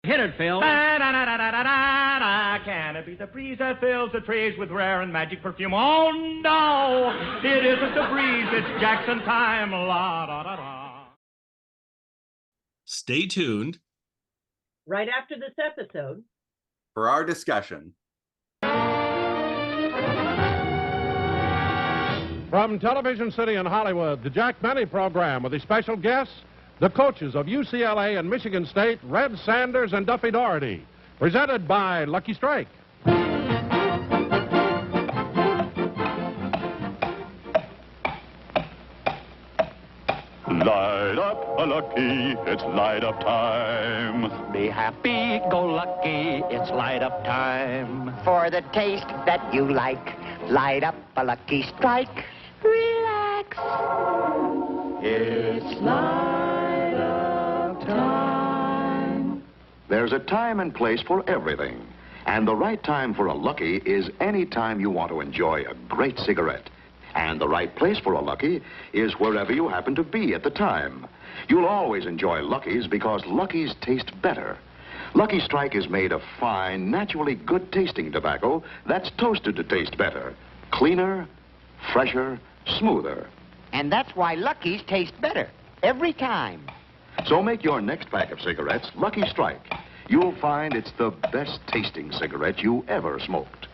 Hit it, Phil. Da-da-da-da-da-da-da. Can it be the breeze that fills the trees with rare and magic perfume? Oh, no, it isn't the breeze, it's Jackson time. La-da-da-da. Stay tuned. Right after this episode. For our discussion. From Television City in Hollywood, the Jack Benny program with the special guests, the coaches of UCLA and Michigan State, Red Sanders and Duffy Doherty. Presented by Lucky Strike. Light up a lucky, it's light up time. Be happy, go lucky, it's light up time. For the taste that you like, light up a Lucky Strike. Relax. It's light up time. There's a time and place for everything. And the right time for a Lucky is any time you want to enjoy a great cigarette. And the right place for a Lucky is wherever you happen to be at the time. You'll always enjoy Luckies because Luckies taste better. Lucky Strike is made of fine, naturally good-tasting tobacco that's toasted to taste better. Cleaner, fresher, smoother. And that's why Lucky's taste better every time. So make your next pack of cigarettes Lucky Strike. You'll find it's the best-tasting cigarette you ever smoked.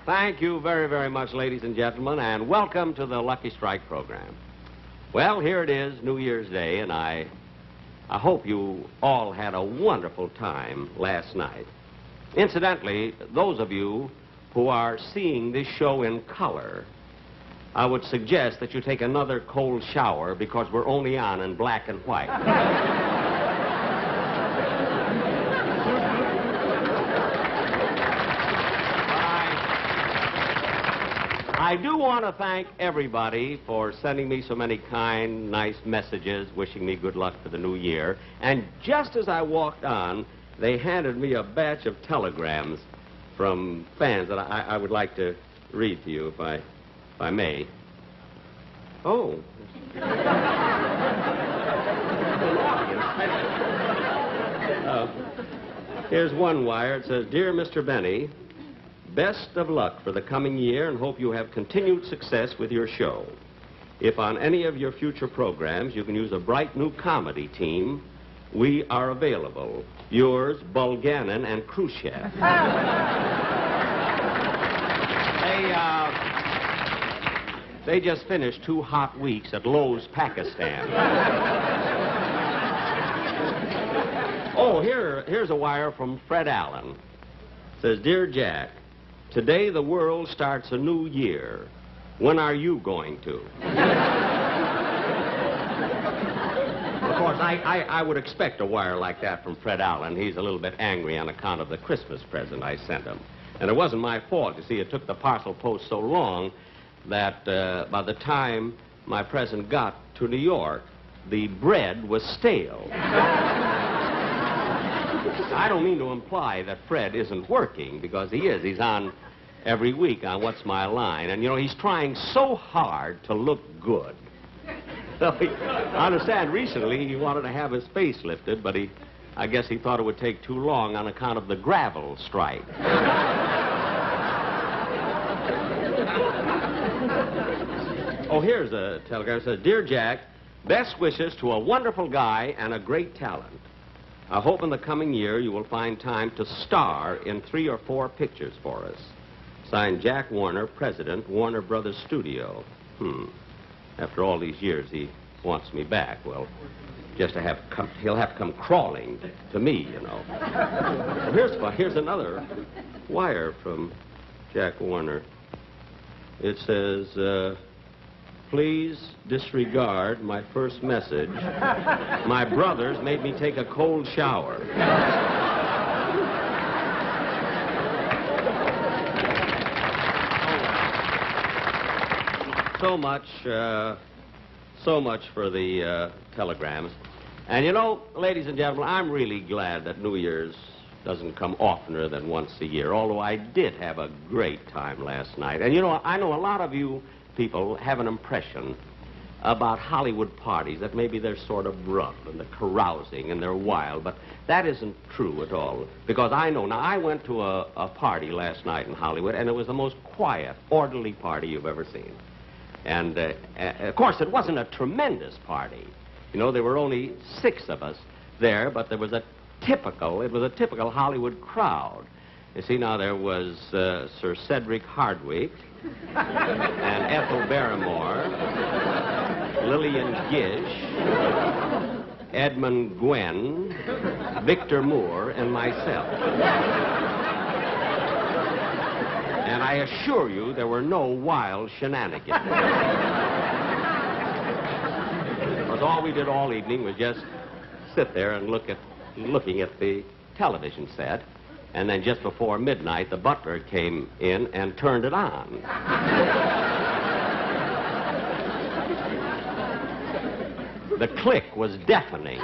Thank you very, very much, ladies and gentlemen, and welcome to the Lucky Strike program. Well, here it is, New Year's Day, and I hope you all had a wonderful time last night. Incidentally, those of you who are seeing this show in color, I would suggest that you take another cold shower because we're only on in black and white. I do want to thank everybody for sending me so many kind, nice messages, wishing me good luck for the new year. And just as I walked on, they handed me a batch of telegrams from fans that I would like to read to you, if I may. Oh. Here's one wire. It says, "Dear Mr. Benny, best of luck for the coming year and hope you have continued success with your show. If on any of your future programs you can use a bright new comedy team, we are available. Yours, Bulganin and Khrushchev." They just finished 2 hot weeks at Lowe's, Pakistan. Oh, here's a wire from Fred Allen. It says, "Dear Jack, today the world starts a new year. When are you going to?" Of course, I would expect a wire like that from Fred Allen. He's a little bit angry on account of the Christmas present I sent him. And it wasn't my fault. You see, it took the parcel post so long that by the time my present got to New York, the bread was stale. I don't mean to imply that Fred isn't working, because he is. He's on every week on What's My Line. And, you know, he's trying so hard to look good. So I understand recently he wanted to have his face lifted, but I guess he thought it would take too long on account of the gravel strike. Oh, here's a telegram. It says, "Dear Jack, best wishes to a wonderful guy and a great talent. I hope in the coming year you will find time to star in 3 or 4 pictures for us. Signed, Jack Warner, President, Warner Brothers Studio." After all these years, he wants me back. Well, just to he'll have to come crawling to me, you know. Well, here's another wire from Jack Warner. It says, "Please disregard my first message. My brothers made me take a cold shower." So much for the telegrams. And you know, ladies and gentlemen, I'm really glad that New Year's doesn't come oftener than once a year, although I did have a great time last night. And you know, I know a lot of you people have an impression about Hollywood parties that maybe they're sort of rough and they're carousing and they're wild, but that isn't true at all. Because I know, now I went to a party last night in Hollywood, and it was the most quiet, orderly party you've ever seen. And of course, it wasn't a tremendous party. You know, there were only 6 of us there, but there was a typical Hollywood crowd. You see, now there was Sir Cedric Hardwicke and Ethel Barrymore, Lillian Gish, Edmund Gwen, Victor Moore, and myself. And I assure you there were no wild shenanigans. Because all we did all evening was just sit there and looking at the television set. And then just before midnight, the butler came in and turned it on. The click was deafening.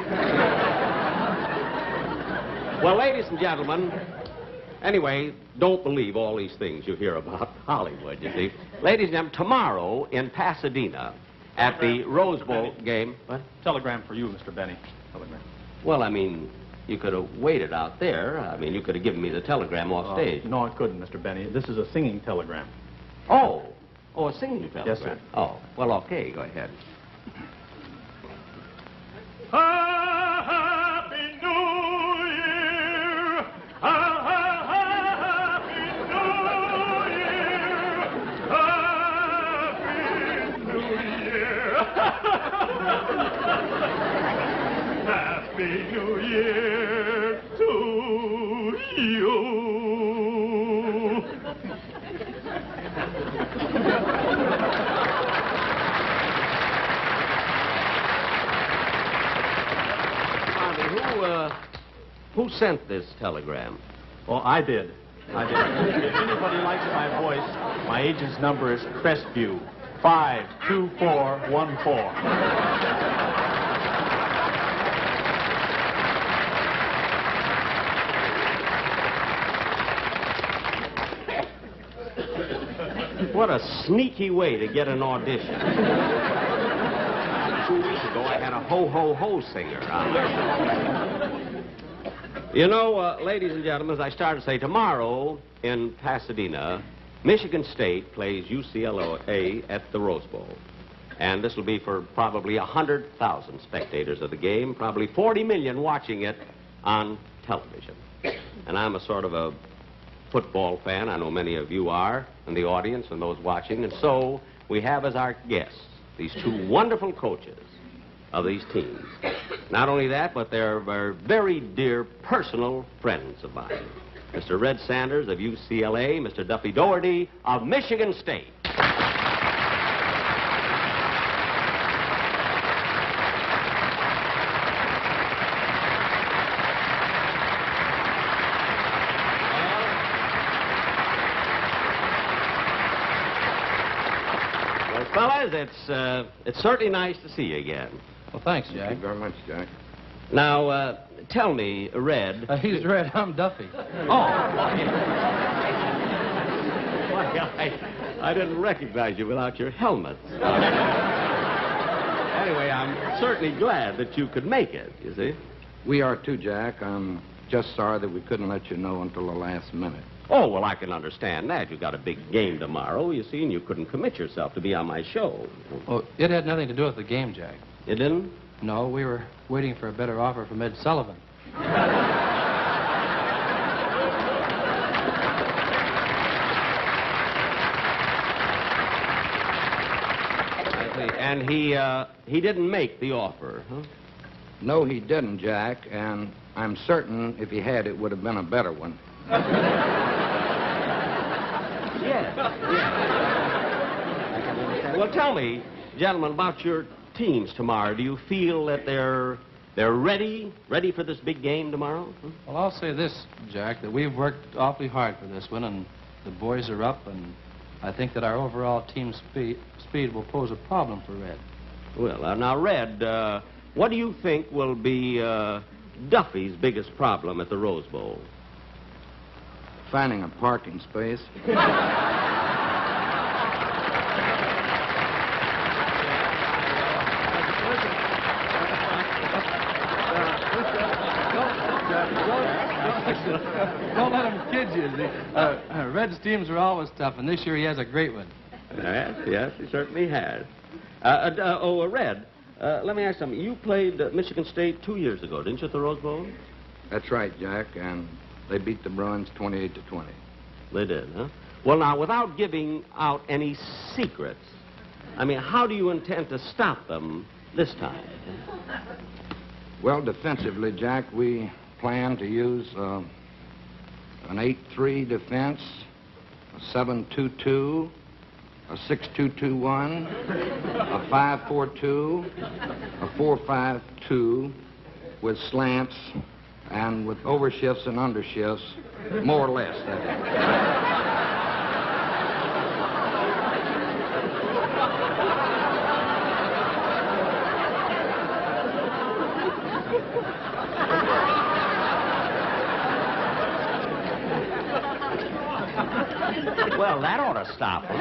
Well, ladies and gentlemen, anyway, don't believe all these things you hear about Hollywood, you see. Ladies and gentlemen, tomorrow in Pasadena at the Rose Bowl game... What? Telegram for you, Mr. Benny. Telegram. Well, I mean, you could have waited out there. I mean, you could have given me the telegram off stage. No, I couldn't, Mr. Benny. This is a singing telegram. Oh, a singing telegram? Yes, sir. Oh, well, okay, go ahead. Happy New Year! Happy New Year! Happy New Year! Happy New Year to you! Who sent this telegram? Well, I did. If anybody likes my voice, my agent's number is Crestview, 52414. What a sneaky way to get an audition. 2 weeks ago, I had a ho-ho-ho singer on there. You know, ladies and gentlemen, as I started to say, tomorrow in Pasadena, Michigan State plays UCLA at the Rose Bowl. And this will be for probably 100,000 spectators of the game, probably 40 million watching it on television. And I'm a sort of a football fan. I know many of you are, in the audience and those watching. And so we have as our guests these 2 wonderful coaches of these teams. Not only that, but they're very dear personal friends of mine. Mr. Red Sanders of UCLA, Mr. Duffy Doherty of Michigan State. Well, fellas, it's certainly nice to see you again. Well, thanks, Jack. Thank you very much, Jack. Now, tell me, Red... He's Red, I'm Duffy. Oh. I didn't recognize you without your helmets. Anyway, I'm certainly glad that you could make it, you see. We are too, Jack. I'm just sorry that we couldn't let you know until the last minute. Oh, well, I can understand that. You've got a big game tomorrow, you see, and you couldn't commit yourself to be on my show. Well, it had nothing to do with the game, Jack. You didn't? No, we were waiting for a better offer from Ed Sullivan. I see. And he didn't make the offer, huh? No, he didn't, Jack, and I'm certain if he had, it would have been a better one. Yes. I can understand. Well, tell me, gentlemen, about your teams tomorrow. Do you feel that they're ready for this big game tomorrow? Hmm? Well, I'll say this, Jack, that we've worked awfully hard for this one, and the boys are up, and I think that our overall team speed will pose a problem for Red. Well, now, Red, what do you think will be Duffy's biggest problem at the Rose Bowl? Finding a parking space. Don't let him kid you. Red's teams are always tough, and this year he has a great one. Yes, he certainly has. Red, let me ask something. You played Michigan State 2 years ago, didn't you, at the Rose Bowl? That's right, Jack, and they beat the Bruins 28-20. They did, huh? Well, now, without giving out any secrets, I mean, how do you intend to stop them this time? Well, defensively, Jack, we plan to use an 8-3 defense, a 7-2-2, a 6-2-2-1, a 5-4-2, a 4-5-2 with slants and with overshifts and undershifts, more or less. That is. Well, that ought to stop them.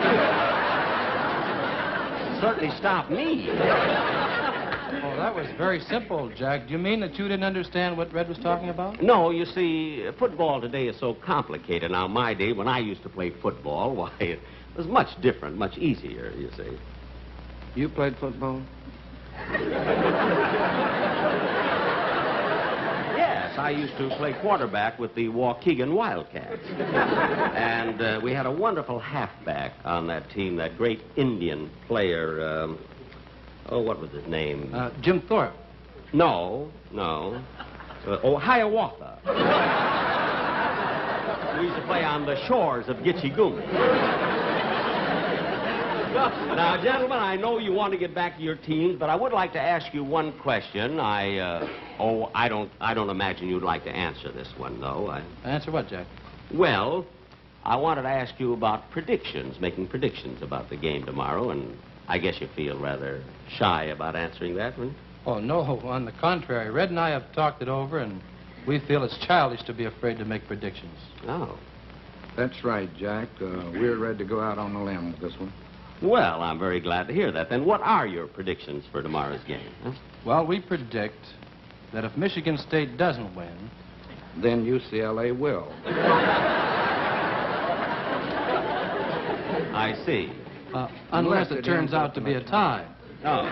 Certainly stop me. Oh, that was very simple, Jack. Do you mean that you didn't understand what Red was talking about? No, you see, football today is so complicated. Now, my day, when I used to play football, why, it was much different, much easier, you see. You played football? Yes, I used to play quarterback with the Waukegan Wildcats. And we had a wonderful halfback on that team, that great Indian player, what was his name? Jim Thorpe. No. Hiawatha. We used to play on the shores of Gitche-Gumee. Now, gentlemen, I know you want to get back to your teams, but I would like to ask you one question. I don't imagine you'd like to answer this one, though. Answer what, Jack? Well, I wanted to ask you about predictions, making predictions about the game tomorrow, and I guess you feel rather shy about answering that one. Oh, no, on the contrary. Red and I have talked it over, and we feel it's childish to be afraid to make predictions. Oh. That's right, Jack. We're ready to go out on a limb with this one. Well, I'm very glad to hear that. Then what are your predictions for tomorrow's game? Huh? Well, we predict that if Michigan State doesn't win, then UCLA will. I see. Unless it turns out to be a tie. Oh.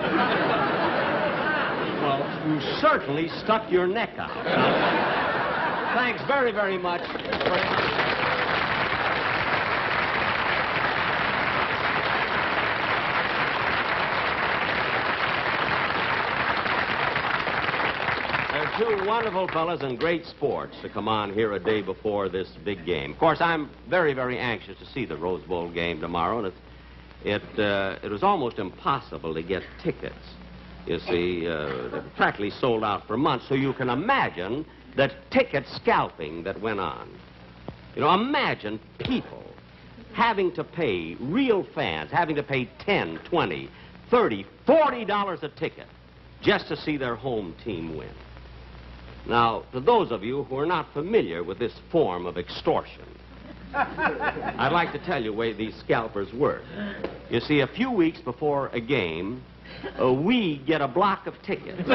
Well, you certainly stuck your neck out. Thanks very, very much. Two wonderful fellas and great sports to come on here a day before this big game. Of course, I'm very, very anxious to see the Rose Bowl game tomorrow, and it was almost impossible to get tickets. You see, they're practically sold out for months, so you can imagine the ticket scalping that went on. You know, imagine people having to pay, real fans, having to pay $10, $20, $30, $40 a ticket just to see their home team win. Now, to those of you who are not familiar with this form of extortion, I'd like to tell you the way these scalpers work. You see, a few weeks before a game, we get a block of tickets.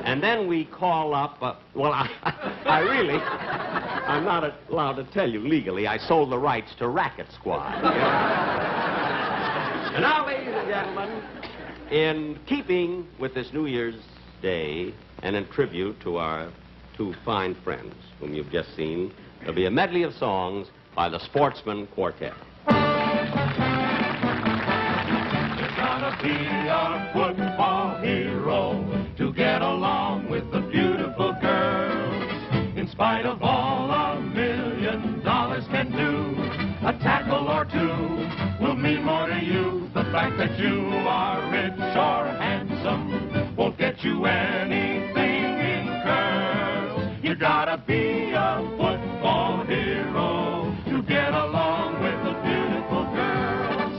And then we call up, I'm not allowed to tell you legally. I sold the rights to Racket Squad. And now, ladies and gentlemen, in keeping with this New Year's Day and in tribute to our two fine friends whom you've just seen, there'll be a medley of songs by the Sportsmen quartet. You gotta be a football hero to get along with the beautiful girls. In spite of all $1 million can do, a tackle or two will mean more to you. The fact that you are rich or handsome won't get you anything in curls. You gotta be a football hero to get along with the beautiful girls.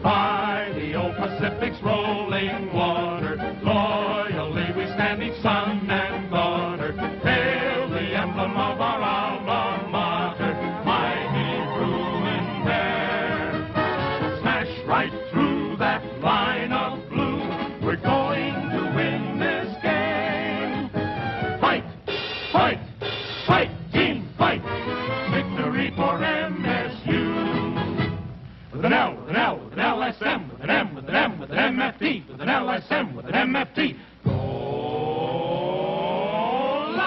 By the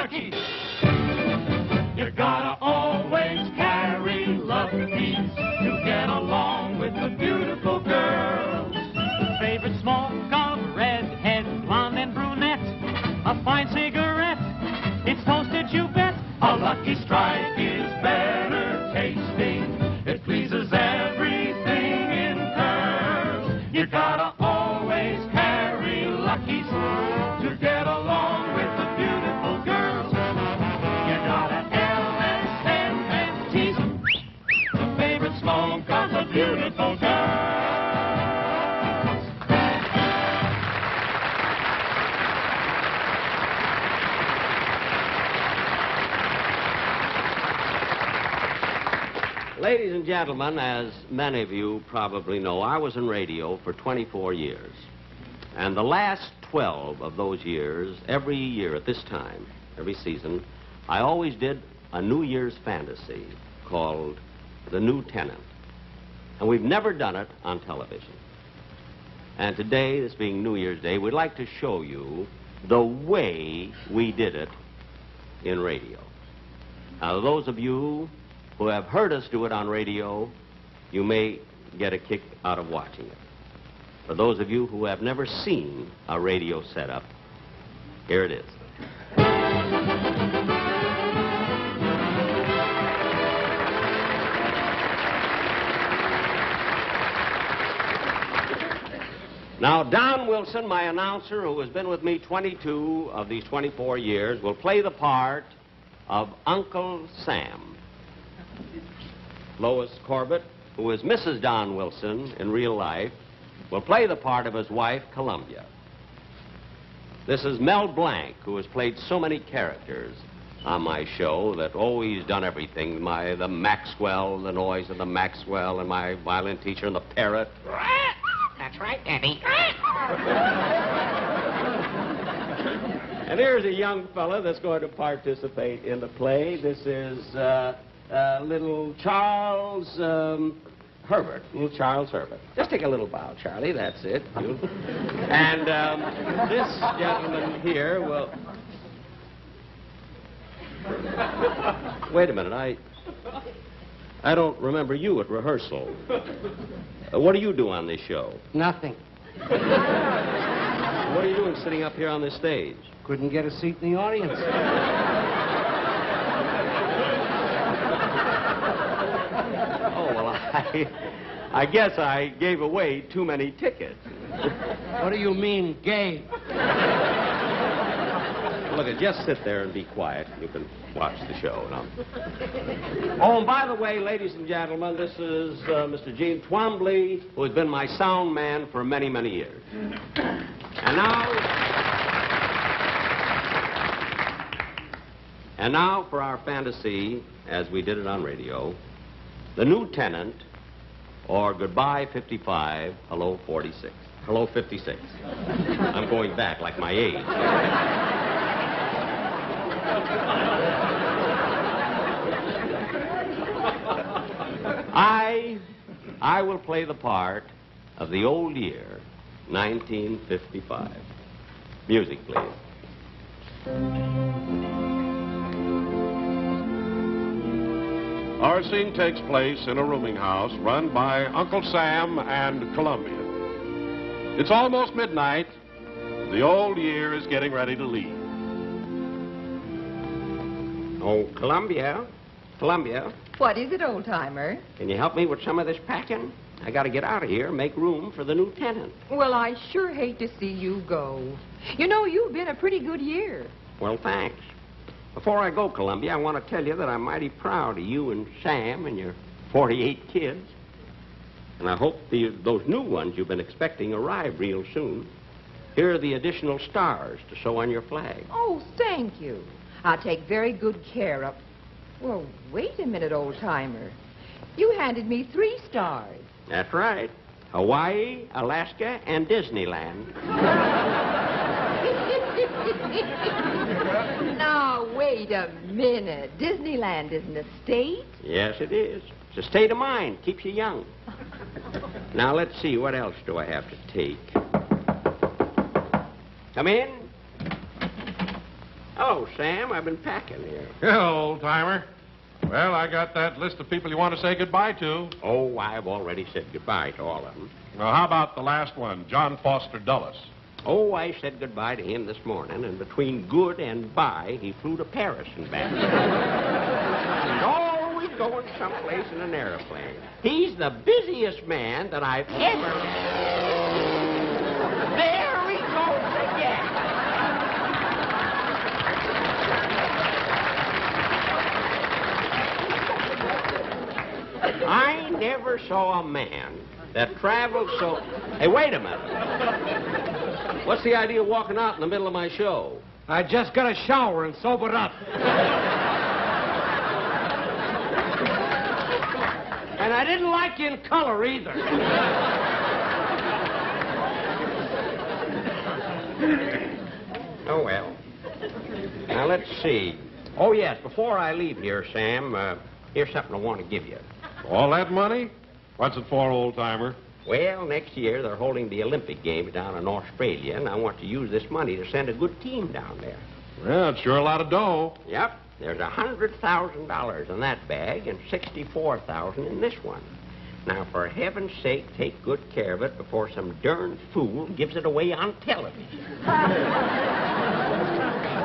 Luckies. You gotta always carry Luckies to get along with the beautiful girls. Favorite smoke of redhead, blonde and brunette. A fine cigarette, it's toasted, you bet. A Lucky Strike is better tasting. It pleases everything in curls. You gotta always carry Luckies to get along with the beautiful girls. You gotta LSM and tease them. The favorite smoke of the beautiful girls. Ladies and gentlemen, as many of you probably know, I was in radio for 24 years. And the last 12 of those years, every year at this time, every season, I always did a New Year's fantasy called The New Tenant. And we've never done it on television. And today, this being New Year's Day, we'd like to show you the way we did it in radio. Now, those of you who have heard us do it on radio, you may get a kick out of watching it. For those of you who have never seen a radio setup, here it is. Now, Don Wilson, my announcer, who has been with me 22 of these 24 years, will play the part of Uncle Sam. Lois Corbett, who is Mrs. Don Wilson in real life, will play the part of his wife, Columbia. This is Mel Blanc, who has played so many characters on my show that always done everything. The Maxwell, the noise of the Maxwell, and my violin teacher, and the parrot. That's right, Daddy. And here's a young fella that's going to participate in the play. This is little Charles Herbert. Little Charles Herbert. Just take a little bow, Charlie. That's it. And this gentleman here will... Wait a minute. I don't remember you at rehearsal. What do you do on this show? Nothing. What are you doing sitting up here on this stage? Couldn't get a seat in the audience. Oh, well, I guess I gave away too many tickets. What do you mean, gay? Look, just sit there and be quiet. You can watch the show now. Oh, and by the way, ladies and gentlemen, this is Mr. Gene Twombly, who has been my sound man for many, many years. And now for our fantasy, as we did it on radio, The New Tenant, or Goodbye 55, Hello 46. Hello 56. I'm going back like my age. I will play the part of the old year, 1955. Music, please. Our scene takes place in a rooming house run by Uncle Sam and Columbia. It's almost midnight. The old year is getting ready to leave. Oh, Columbia. What is it, old-timer? Can you help me with some of this packing? I got to get out of here and make room for the new tenant. Well, I sure hate to see you go. You know, you've been a pretty good year. Well, thanks. Before I go, Columbia, I want to tell you that I'm mighty proud of you and Sam and your 48 kids. And I hope those new ones you've been expecting arrive real soon. Here are the additional stars to sew on your flag. Oh, thank you. I'll take very good care of... Well, wait a minute, old-timer. You handed me 3 stars. That's right. Hawaii, Alaska, and Disneyland. Now, wait a minute. Disneyland isn't a state? Yes, it is. It's a state of mind. Keeps you young. Now, let's see. What else do I have to take? Come in. Hello, Sam. I've been packing here. Hello, old-timer. Well, I got that list of people you want to say goodbye to. Oh, I've already said goodbye to all of them. Well, how about the last one, John Foster Dulles? Oh, I said goodbye to him this morning, and between good and bye, he flew to Paris and back. He's always going someplace in an airplane. He's the busiest man that I've ever... There he goes again. I never saw a man that traveled so... Hey, wait a minute. What's the idea of walking out in the middle of my show? I just got a shower and sobered up. And I didn't like you in color either. Oh, well. Now, let's see. Oh, yes, before I leave here, Sam, here's something I want to give you. All that money? What's it for, old-timer? Well, next year they're holding the Olympic Games down in Australia, and I want to use this money to send a good team down there. Well, it's sure a lot of dough. Yep. There's $100,000 in that bag and $64,000 in this one. Now, for heaven's sake, take good care of it before some darn fool gives it away on television.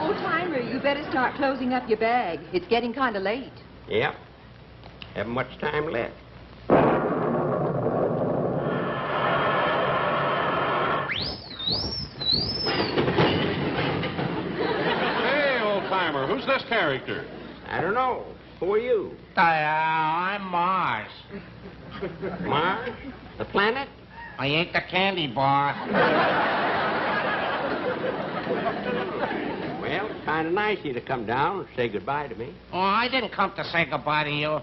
Old-timer, you better start closing up your bag. It's getting kind of late. Yep. Haven't much time left. Hey, old-timer, who's this character? I don't know. Who are you? I'm Mars. Mars? The planet? I ate the candy bar. Well, it's kind of nice of you to come down and say goodbye to me. Oh, I didn't come to say goodbye to you.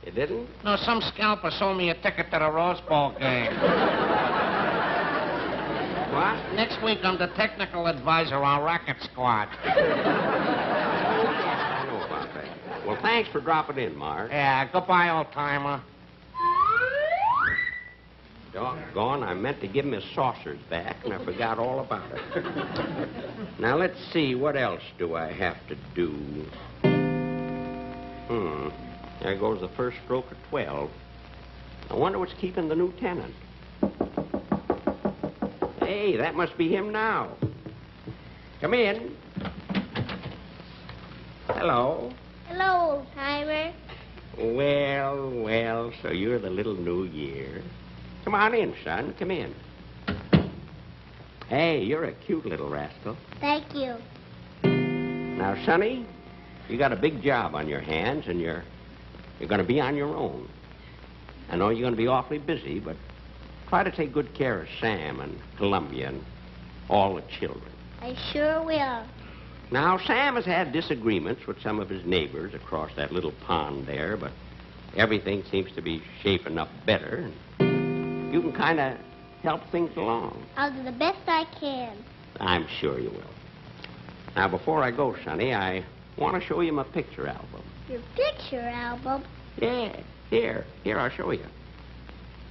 You didn't? No, some scalper sold me a ticket to the Rose Bowl game. What? Next week, I'm the technical advisor on Racket Squad. I know about that. Well, thanks for dropping in, Mars. Yeah, goodbye, old-timer. Doggone, I meant to give him his saucers back, and I forgot all about it. Now, let's see, what else do I have to do? There goes the first stroke of 12. I wonder what's keeping the new tenant. Hey, that must be him now. Come in. Hello. Hello, old-timer. Well, so you're the little New Year. Come on in, son. Come in. Hey, you're a cute little rascal. Thank you. Now, Sonny, you got a big job on your hands, and you're going to be on your own. I know you're going to be awfully busy, but try to take good care of Sam and Columbia and all the children. I sure will. Now, Sam has had disagreements with some of his neighbors across that little pond there, but everything seems to be shaping up better. You can kind of help things along. I'll do the best I can. I'm sure you will. Now, before I go, Sonny, I want to show you my picture album. Your picture album? Yeah, here, I'll show you.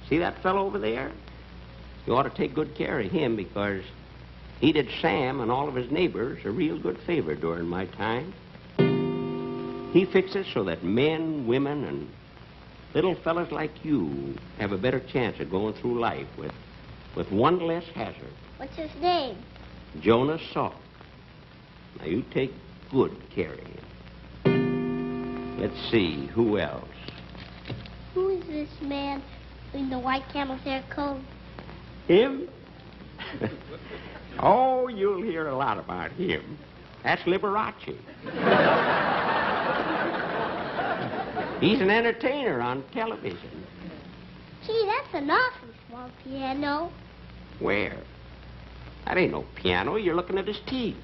See that fellow over there? You ought to take good care of him because he did Sam and all of his neighbors a real good favor during my time. He fixed it so that men, women, and little fellas like you have a better chance of going through life with one less hazard. What's his name? Jonas Salk. Now, you take good care of him. Let's see, who else? Who is this man in the white camel's hair coat? Him? Oh, you'll hear a lot about him. That's Liberace. He's an entertainer on television. Gee, that's an awfully small piano. Where? That ain't no piano. You're looking at his teeth.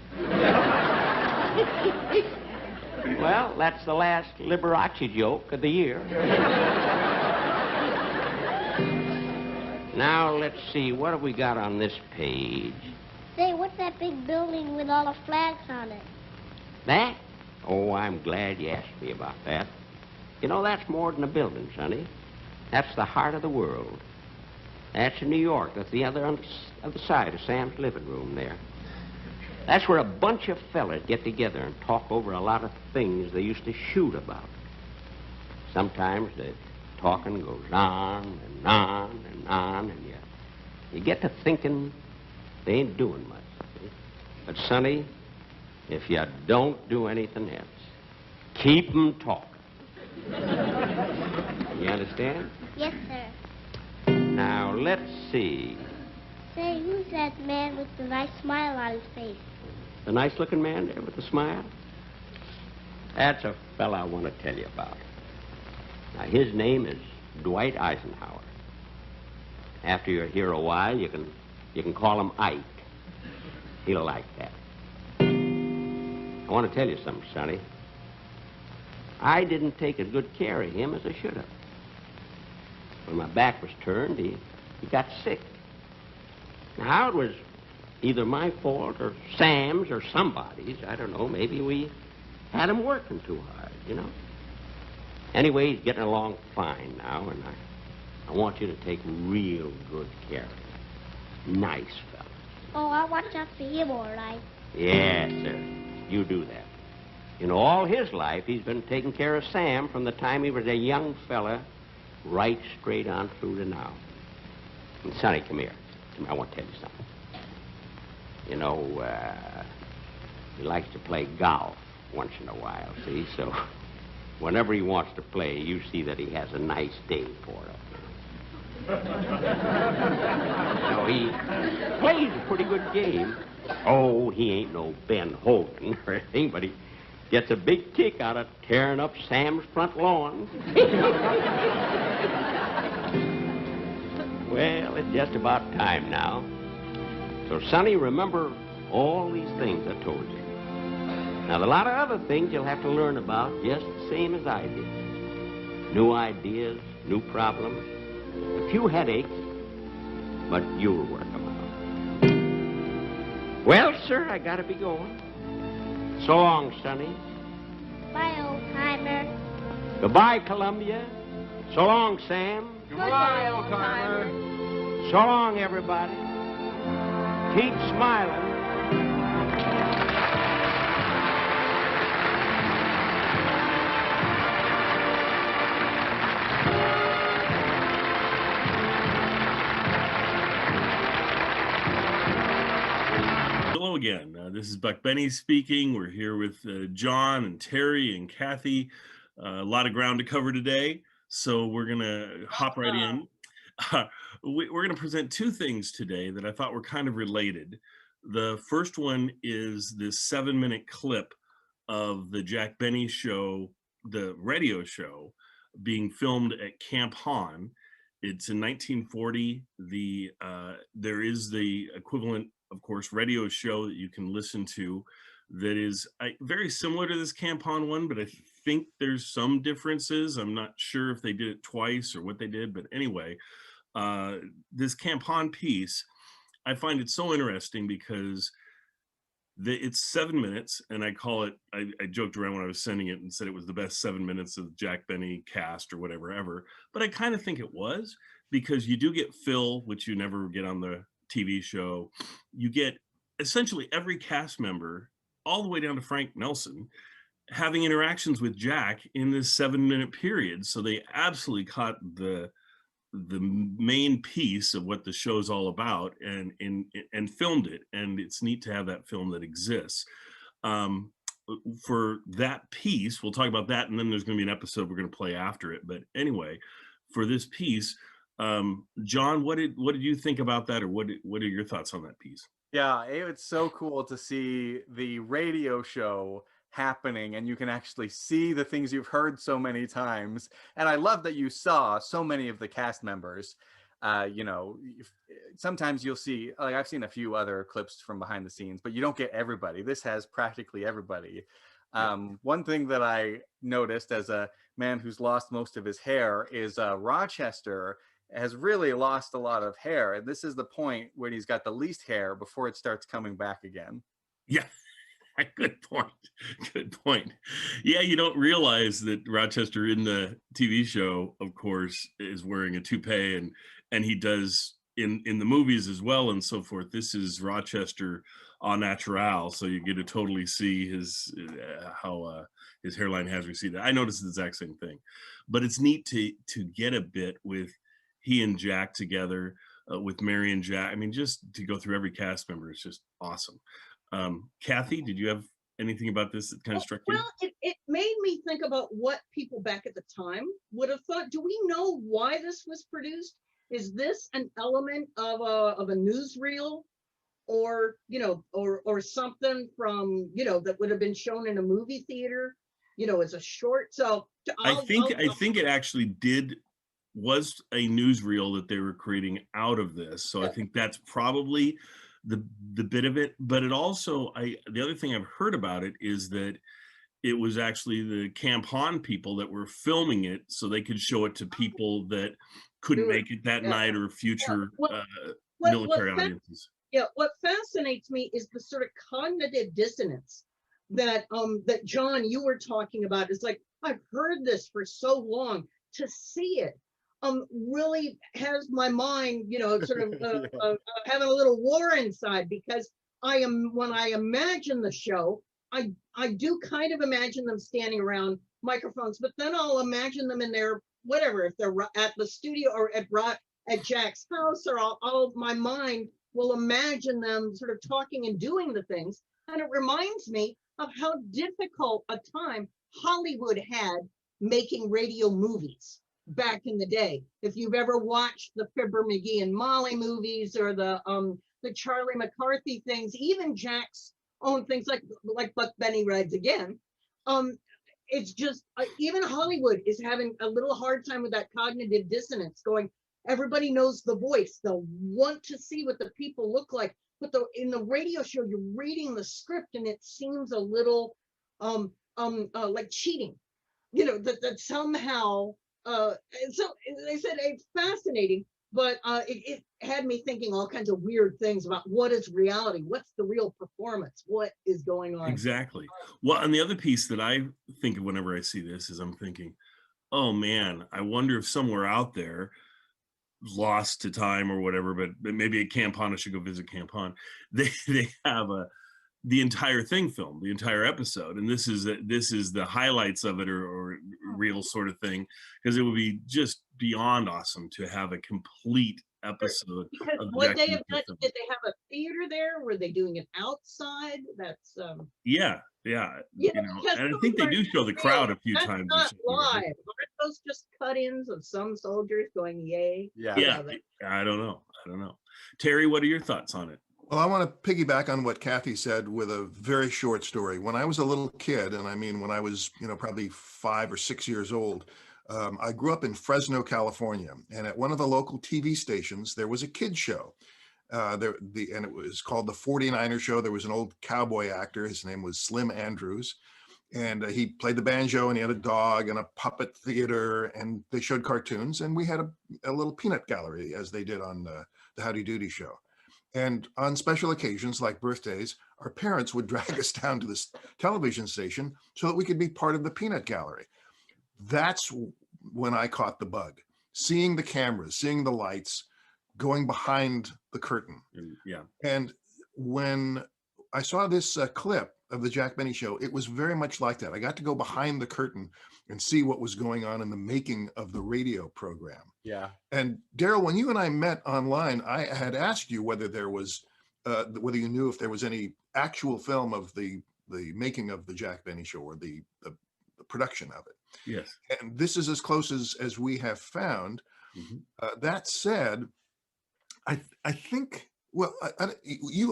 Well, that's the last Liberace joke of the year. Now, let's see. What have we got on this page? Say, what's that big building with all the flags on it? That? Oh, I'm glad you asked me about that. You know, that's more than a building, Sonny. That's the heart of the world. That's in New York. That's the other side of Sam's living room there. That's where a bunch of fellas get together and talk over a lot of things they used to shoot about. Sometimes the talking goes on and on and on, and you get to thinking they ain't doing much. See? But, Sonny, if you don't do anything else, keep 'em talking. You understand? Yes, sir. Now, let's see. Say, who's that man with the nice smile on his face? The nice-looking man there with the smile? That's a fella I want to tell you about. Now, his name is Dwight Eisenhower. After you're here a while, you can call him Ike. He'll like that. I want to tell you something, Sonny. I didn't take as good care of him as I should have. When my back was turned, he got sick. Now, it was either my fault or Sam's or somebody's. I don't know. Maybe we had him working too hard, you know. Anyway, he's getting along fine now, and I want you to take real good care of him. Nice fella. Oh, I'll watch out for him, all right. Yes, sir. You do that. You know, all his life, he's been taking care of Sam from the time he was a young fella right straight on through to now. And Sonny, come here. I want to tell you something. You know, he likes to play golf once in a while, see? So whenever he wants to play, you see that he has a nice day for it. No, he plays a pretty good game. Oh, he ain't no Ben Hogan or anything, but he gets a big kick out of tearing up Sam's front lawn. Well, it's just about time now. So, Sonny, remember all these things I told you. Now, there are a lot of other things you'll have to learn about just the same as I did. New ideas, new problems, a few headaches, but you'll work them out. Well, sir, I gotta be going. So long, Sonny. Bye, old-timer. Goodbye, Columbia. So long, Sam. Goodbye, old-timer. So long, everybody. Keep smiling. Hello again. This is Buck Benny speaking. We're here with John and Terry and Kathy. A lot of ground to cover today, so we're going to hop right in. We're going to present two things today that I thought were kind of related. The first one is this 7-minute clip of the Jack Benny show, the radio show, being filmed at Camp Haan. It's in 1940. There is the equivalent, of course, radio show that you can listen to that is very similar to this Camp Haan one, but I think there's some differences. I'm not sure if they did it twice or what they did, but anyway, this Camp Haan piece, I find it so interesting because it's 7 minutes, and I call it, I joked around when I was sending it and said it was the best 7 minutes of Jack Benny cast or whatever ever, but I kind of think it was, because you do get Phil, which you never get on the TV show. You get essentially every cast member, all the way down to Frank Nelson, having interactions with Jack in this 7-minute period. So they absolutely caught the main piece of what the show's all about and filmed it. And it's neat to have that film that exists. For that piece, we'll talk about that, and then there's going to be an episode we're going to play after it. But anyway, for this piece, John, what did you think about that, or what are your thoughts on that piece? Yeah, it's so cool to see the radio show happening, and you can actually see the things you've heard so many times. And I love that you saw so many of the cast members. You know, sometimes you'll see, like I've seen a few other clips from behind the scenes, but you don't get everybody. This has practically everybody. One thing that I noticed as a man who's lost most of his hair is Rochester has really lost a lot of hair. And this is the point where he's got the least hair before it starts coming back again. Yeah, good point. Good point. Yeah, you don't realize that Rochester in the TV show, of course, is wearing a toupee, and he does in the movies as well and so forth. This is Rochester au natural, so you get to totally see his how his hairline has receded. I noticed the exact same thing, but it's neat to get a bit with he and Jack together, with Mary and Jack. I mean, just to go through every cast member is just awesome. Kathy, did you have anything about this that kind of struck you? Well, it made me think about what people back at the time would have thought. Do we know why this was produced? Is this an element of a newsreel, or or something from that would have been shown in a movie theater, as a short? So I think it actually was a newsreel that they were creating out of this. So I think that's probably the bit of it. But it also, the other thing I've heard about it is that it was actually the Camp Haan people that were filming it so they could show it to people that couldn't make it that night, or future military audiences. Yeah, what fascinates me is the sort of cognitive dissonance that that John, you were talking about. It's like, I've heard this for so long. To see it really has my mind, sort of having a little war inside, because when I imagine the show, I do kind of imagine them standing around microphones, but then I'll imagine them in their whatever, if they're at the studio or at Jack's house, or my mind will imagine them sort of talking and doing the things. And it reminds me of how difficult a time Hollywood had making radio movies back in the day. If you've ever watched the Fibber McGee and Molly movies, or the Charlie McCarthy things, even Jack's own things like Buck Benny Rides Again, it's just even Hollywood is having a little hard time with that cognitive dissonance. Going, everybody knows the voice, they'll want to see what the people look like, but in the radio show you're reading the script and it seems a little like cheating, that somehow. So they said it's fascinating, but it had me thinking all kinds of weird things about what is reality, what's the real performance, what is going on. Exactly. Well, and the other piece that I think of whenever I see this is I'm thinking, oh man, I wonder if somewhere out there, lost to time or whatever, but maybe at Camp Haan, I should go visit Camp Haan. They have the entire thing filmed, the entire episode, and this is the highlights of it, or real sort of thing, because it would be just beyond awesome to have a complete episode. Because would they have done? Did they have a theater there? Were they doing it outside? That's yeah, and I think they do show the crowd a few times. Not live. Aren't those just cut-ins of some soldiers going yay? Yeah. I don't know. Terry, what are your thoughts on it? Well, I want to piggyback on what Kathy said with a very short story. When I was a little kid, and I mean when I was, probably 5 or 6 years old, I grew up in Fresno, California, and at one of the local TV stations, there was a kid show. And it was called the 49er Show. There was an old cowboy actor. His name was Slim Andrews, and he played the banjo, and he had a dog and a puppet theater, and they showed cartoons, and we had a little peanut gallery, as they did on the Howdy Doody show. And on special occasions like birthdays, our parents would drag us down to this television station so that we could be part of the peanut gallery. That's when I caught the bug, seeing the cameras, seeing the lights, going behind the curtain. Yeah. And when I saw this clip of the Jack Benny Show, it was very much like that. I got to go behind the curtain and see what was going on in the making of the radio program. Yeah. And Daryl, when you and I met online, I had asked you whether there was, whether you knew if there was any actual film of the making of the Jack Benny Show, or the production of it. Yes. And this is as close as we have found. Mm-hmm. That said, I think, well,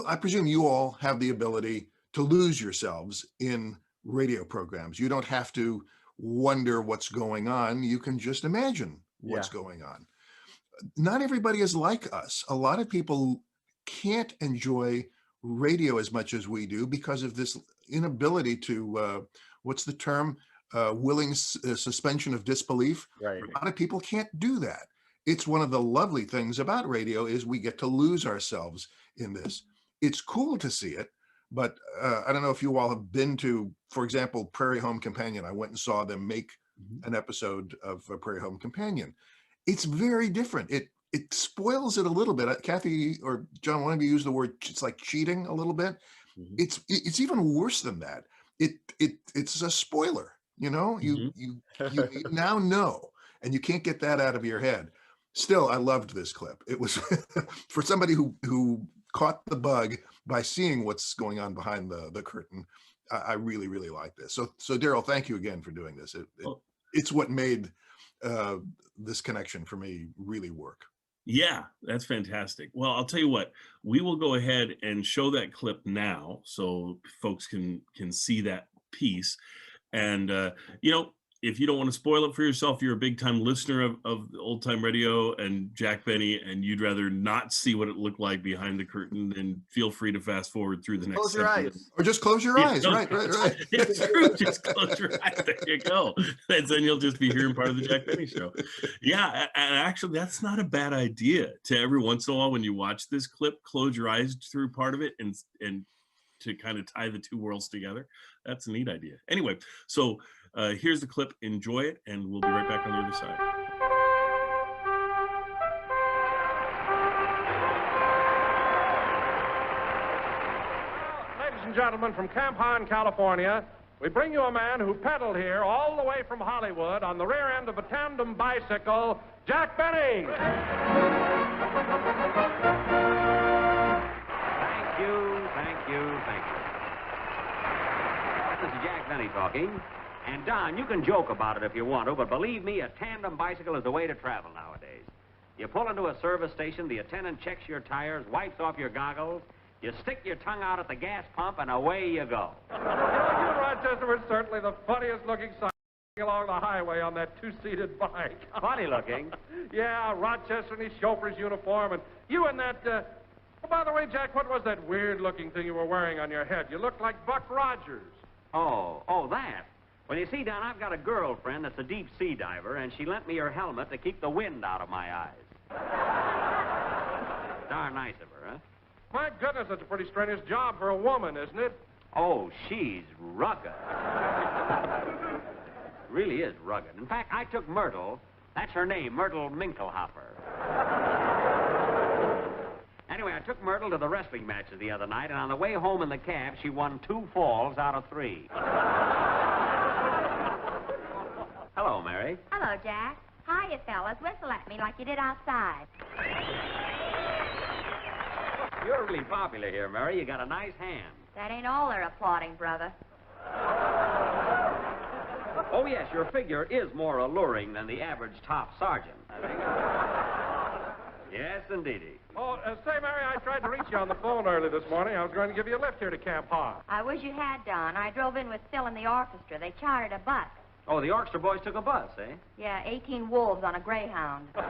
I presume you all have the ability to lose yourselves in radio programs. You don't have to wonder what's going on. You can just imagine what's going on. Not everybody is like us. A lot of people can't enjoy radio as much as we do because of this inability to, what's the term? Willing suspension of disbelief. Right. A lot of people can't do that. It's one of the lovely things about radio is we get to lose ourselves in this. It's cool to see it, but I don't know if you all have been to, for example, Prairie Home Companion. I went and saw them make an episode of Prairie Home Companion. It's very different. it spoils it a little bit. Kathy or John, one of you used the word, it's like cheating a little bit. It's even worse than that. It's a spoiler, you know, you now know, and you can't get that out of your head. Still, I loved this clip. It was for somebody who caught the bug by seeing what's going on behind the curtain. I really, really like this. So Daryl, thank you again for doing this. It's what made this connection for me really work. Yeah, that's fantastic. Well, I'll tell you what, we will go ahead and show that clip now so folks can see that piece. And, you know, if you don't want to spoil it for yourself, you're a big time listener of Old Time Radio and Jack Benny, and you'd rather not see what it looked like behind the curtain, then feel free to fast forward through the next. Close your eyes. Or just close your eyes. Right. It's true. Just close your eyes. There you go. And then you'll just be hearing part of the Jack Benny Show. Yeah, and actually, that's not a bad idea. To every once in a while, when you watch this clip, close your eyes through part of it and to kind of tie the two worlds together. That's a neat idea. Anyway, so here's the clip. Enjoy it, and we'll be right back on the other side. Ladies and gentlemen, from Camp Haan, California, we bring you a man who pedaled here all the way from Hollywood on the rear end of a tandem bicycle, Jack Benny. Thank you, thank you, thank you. This is Jack Benny talking. And Don, you can joke about it if you want to, but believe me, a tandem bicycle is the way to travel nowadays. You pull into a service station, the attendant checks your tires, wipes off your goggles, you stick your tongue out at the gas pump, and away you go. You and Rochester were certainly the funniest looking sight along the highway on that two-seated bike. Funny looking? Yeah, Rochester in his chauffeur's uniform, and you and that, oh, by the way, Jack, what was that weird-looking thing you were wearing on your head? You looked like Buck Rogers. Oh, that. Well, you see, Don, I've got a girlfriend that's a deep-sea diver, and she lent me her helmet to keep the wind out of my eyes. Darn nice of her, huh? My goodness, that's a pretty strenuous job for a woman, isn't it? Oh, she's rugged. Really is rugged. In fact, I took Myrtle. That's her name, Myrtle Minklehopper. Anyway, I took Myrtle to the wrestling matches the other night, and on the way home in the cab, she won 2 falls out of 3. Hello, Mary. Hello, Jack. Hiya, fellas. Whistle at me like you did outside. You're really popular here, Mary. You got a nice hand. That ain't all they're applauding, brother. Oh, yes, your figure is more alluring than the average top sergeant, I think. Yes, indeedy. Oh, say, Mary, I tried to reach you on the phone early this morning. I was going to give you a lift here to Camp Haan. I wish you had, Don. I drove in with Phil and the orchestra. They chartered a bus. Oh, the orchestra boys took a bus, eh? Yeah, 18 wolves on a Greyhound. Oh,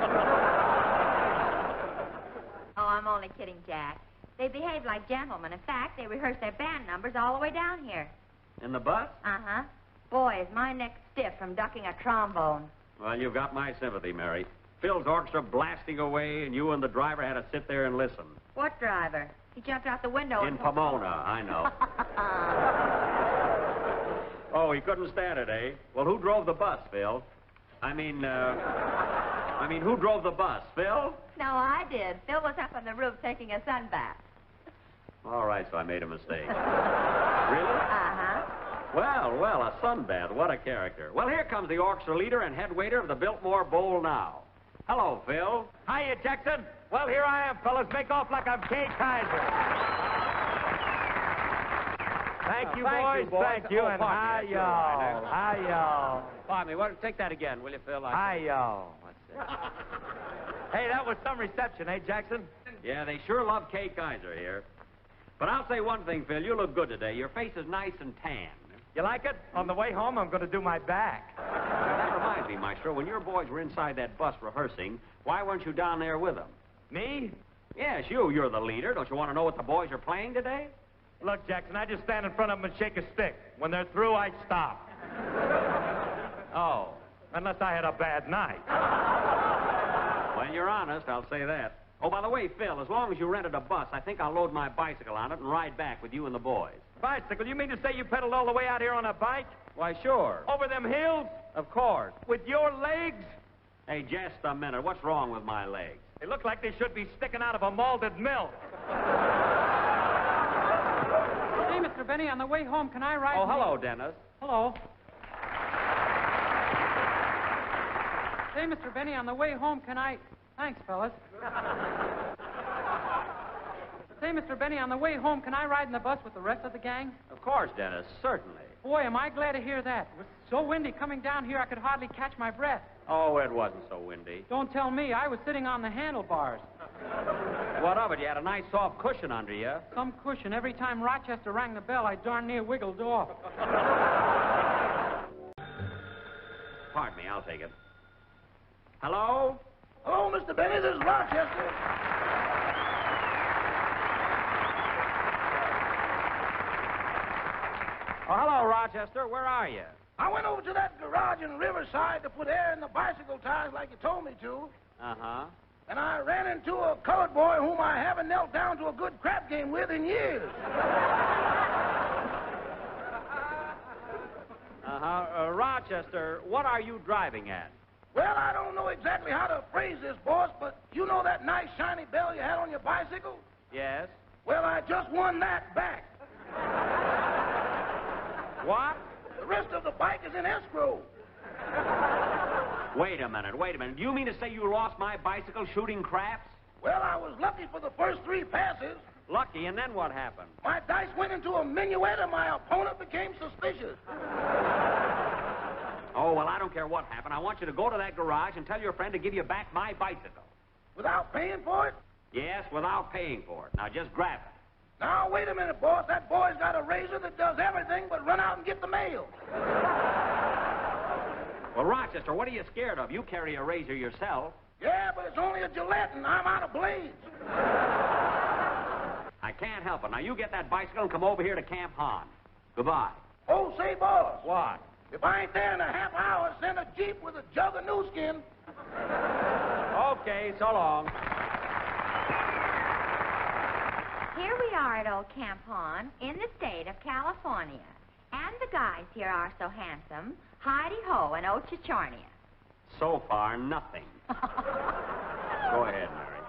I'm only kidding, Jack. They behave like gentlemen. In fact, they rehearse their band numbers all the way down here. In the bus? Uh-huh. Boy, is my neck stiff from ducking a trombone. Well, you've got my sympathy, Mary. Phil's orchestra blasting away, and you and the driver had to sit there and listen. What driver? He jumped out the window. In Pomona, I know. Oh, he couldn't stand it, eh? Well, who drove the bus, Phil? I mean, who drove the bus? Phil? No, I did. Phil was up on the roof taking a sun bath. All right, so I made a mistake. Really? Uh-huh. Well, a sunbath. What a character. Well, here comes the orchestra leader and head waiter of the Biltmore Bowl now. Hello, Phil. Hiya, Jackson. Well, here I am, fellas. Make off like I'm Kay Kaiser. Thank you, boys. Thank you. And hi, y'all. Hi, y'all. Pardon me. Take that again, will you, Phil? Hi, y'all. Hey, that was some reception, eh, Jackson? Yeah, they sure love Kay Kaiser here. But I'll say one thing, Phil. You look good today. Your face is nice and tan. You like it? On the way home, I'm going to do my back. That reminds me, Maestro, when your boys were inside that bus rehearsing, why weren't you down there with them? Me? Yes, you. You're the leader. Don't you want to know what the boys are playing today? Look, Jackson, I just stand in front of them and shake a stick. When they're through, I stop. Oh. Unless I had a bad night. When you're honest, I'll say that. Oh, by the way, Phil, as long as you rented a bus, I think I'll load my bicycle on it and ride back with you and the boys. Bicycle? You mean to say you pedaled all the way out here on a bike? Why, sure. Over them hills? Of course. With your legs? Hey, just a minute. What's wrong with my legs? They look like they should be sticking out of a malted milk. Hey, Mr. Benny, on the way home, can I ride? Oh, hello, Dennis. Hello. Say, Mr. Benny, on the way home, can I... Thanks, fellas. Say, Mr. Benny, on the way home, can I ride in the bus with the rest of the gang? Of course, Dennis, certainly. Boy, am I glad to hear that. It was so windy coming down here, I could hardly catch my breath. Oh, it wasn't so windy. Don't tell me. I was sitting on the handlebars. What of it? You had a nice soft cushion under you. Some cushion. Every time Rochester rang the bell, I darn near wiggled off. Pardon me, I'll take it. Hello? Hello, Mr. Benny. This is Rochester. Oh, hello, Rochester. Where are you? I went over to that garage in Riverside to put air in the bicycle tires like you told me to. Uh-huh. And I ran into a colored boy whom I haven't knelt down to a good crap game with in years. Rochester, what are you driving at? Well, I don't know exactly how to phrase this, boss, but you know that nice shiny bell you had on your bicycle? Yes. Well, I just won that back. What? The rest of the bike is in escrow. Wait a minute. Do you mean to say you lost my bicycle shooting craps? Well, I was lucky for the first 3 passes. Lucky, and then what happened? My dice went into a minuet and my opponent became suspicious. Oh, well, I don't care what happened. I want you to go to that garage and tell your friend to give you back my bicycle. Without paying for it? Yes, without paying for it. Now, just grab it. Now, wait a minute, boss. That boy's got a razor that does everything but run out and get the mail. Well, Rochester, what are you scared of? You carry a razor yourself. Yeah, but it's only a Gillette and I'm out of blades. I can't help it. Now, you get that bicycle and come over here to Camp Haan. Goodbye. Oh, say, boss. What? If I ain't there in a half hour, send a Jeep with a jug of new skin. Okay, so long. Here we are at old Camp Haan in the state of California. And the guys here are so handsome. Heidi-ho and Ochichornia. So far, nothing. Go ahead, Mary.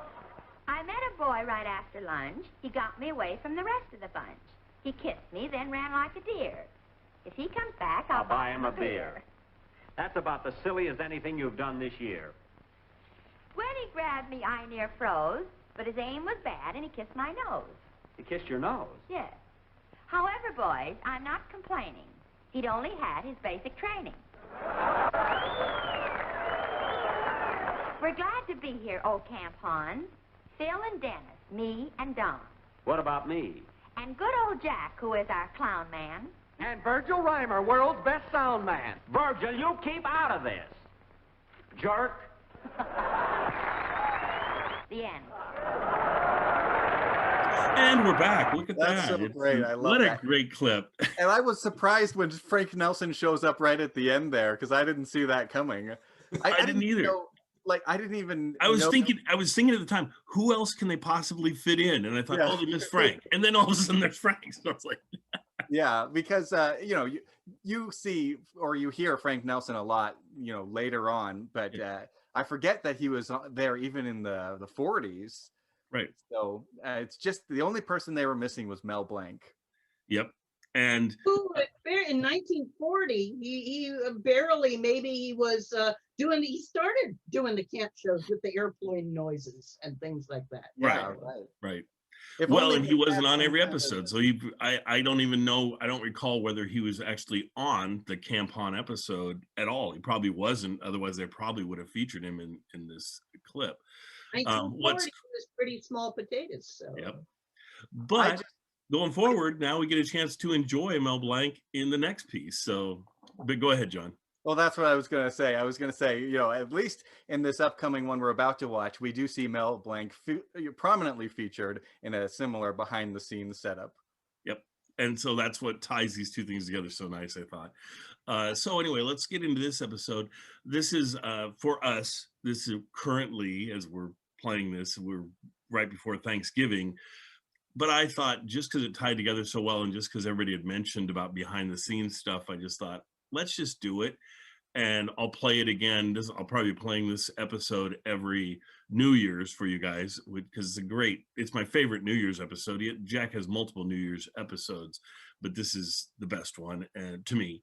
I met a boy right after lunch. He got me away from the rest of the bunch. He kissed me, then ran like a deer. If he comes back, I'll buy him a beer. That's about the silliest anything you've done this year. When he grabbed me, I near froze, but his aim was bad, and he kissed my nose. He kissed your nose? Yes. However, boys, I'm not complaining. He'd only had his basic training. We're glad to be here, old Camp Haan. Phil and Dennis, me and Don. What about me? And good old Jack, who is our clown man. And Virgil Reimer, world's best sound man. Virgil, you keep out of this. Jerk. The end. And we're back. Look at That's that. so great. I love What that. a great clip. And I was surprised when Frank Nelson shows up right at the end there because I didn't see that coming. I didn't either. I didn't even. I was thinking at the time, who else can they possibly fit in? And I thought, oh, they missed Frank. And then all of a sudden there's Frank. So I was like, yeah, because you see or you hear Frank Nelson a lot, later on, but I forget that he was there even in the 40s. Right. So it's just the only person they were missing was Mel Blanc. Yep. And who in 1940 he barely, maybe he was he started doing the camp shows with the airplane noises and things like that. Right. Well, and he wasn't on every episode, so I don't even know. I don't recall whether he was actually on the Camp Haan episode at all. He probably wasn't. Otherwise, they probably would have featured him in this clip. 1940 was pretty small potatoes. So. Yep. But going forward, now we get a chance to enjoy Mel Blanc in the next piece. So, but go ahead, John. Well, that's what I was going to say. I was going to say, at least in this upcoming one we're about to watch, we do see Mel Blanc prominently featured in a similar behind-the-scenes setup. Yep. And so that's what ties these two things together so nice, I thought. So anyway, let's get into this episode. This is, for us, this is currently, as we're playing this, we're right before Thanksgiving. But I thought just because it tied together so well and just because everybody had mentioned about behind-the-scenes stuff, I just thought, let's just do it. and I'll play it again. I'll probably be playing this episode every New Year's for you guys, because it's my favorite New Year's episode. Jack has multiple New Year's episodes, but this is the best one to me.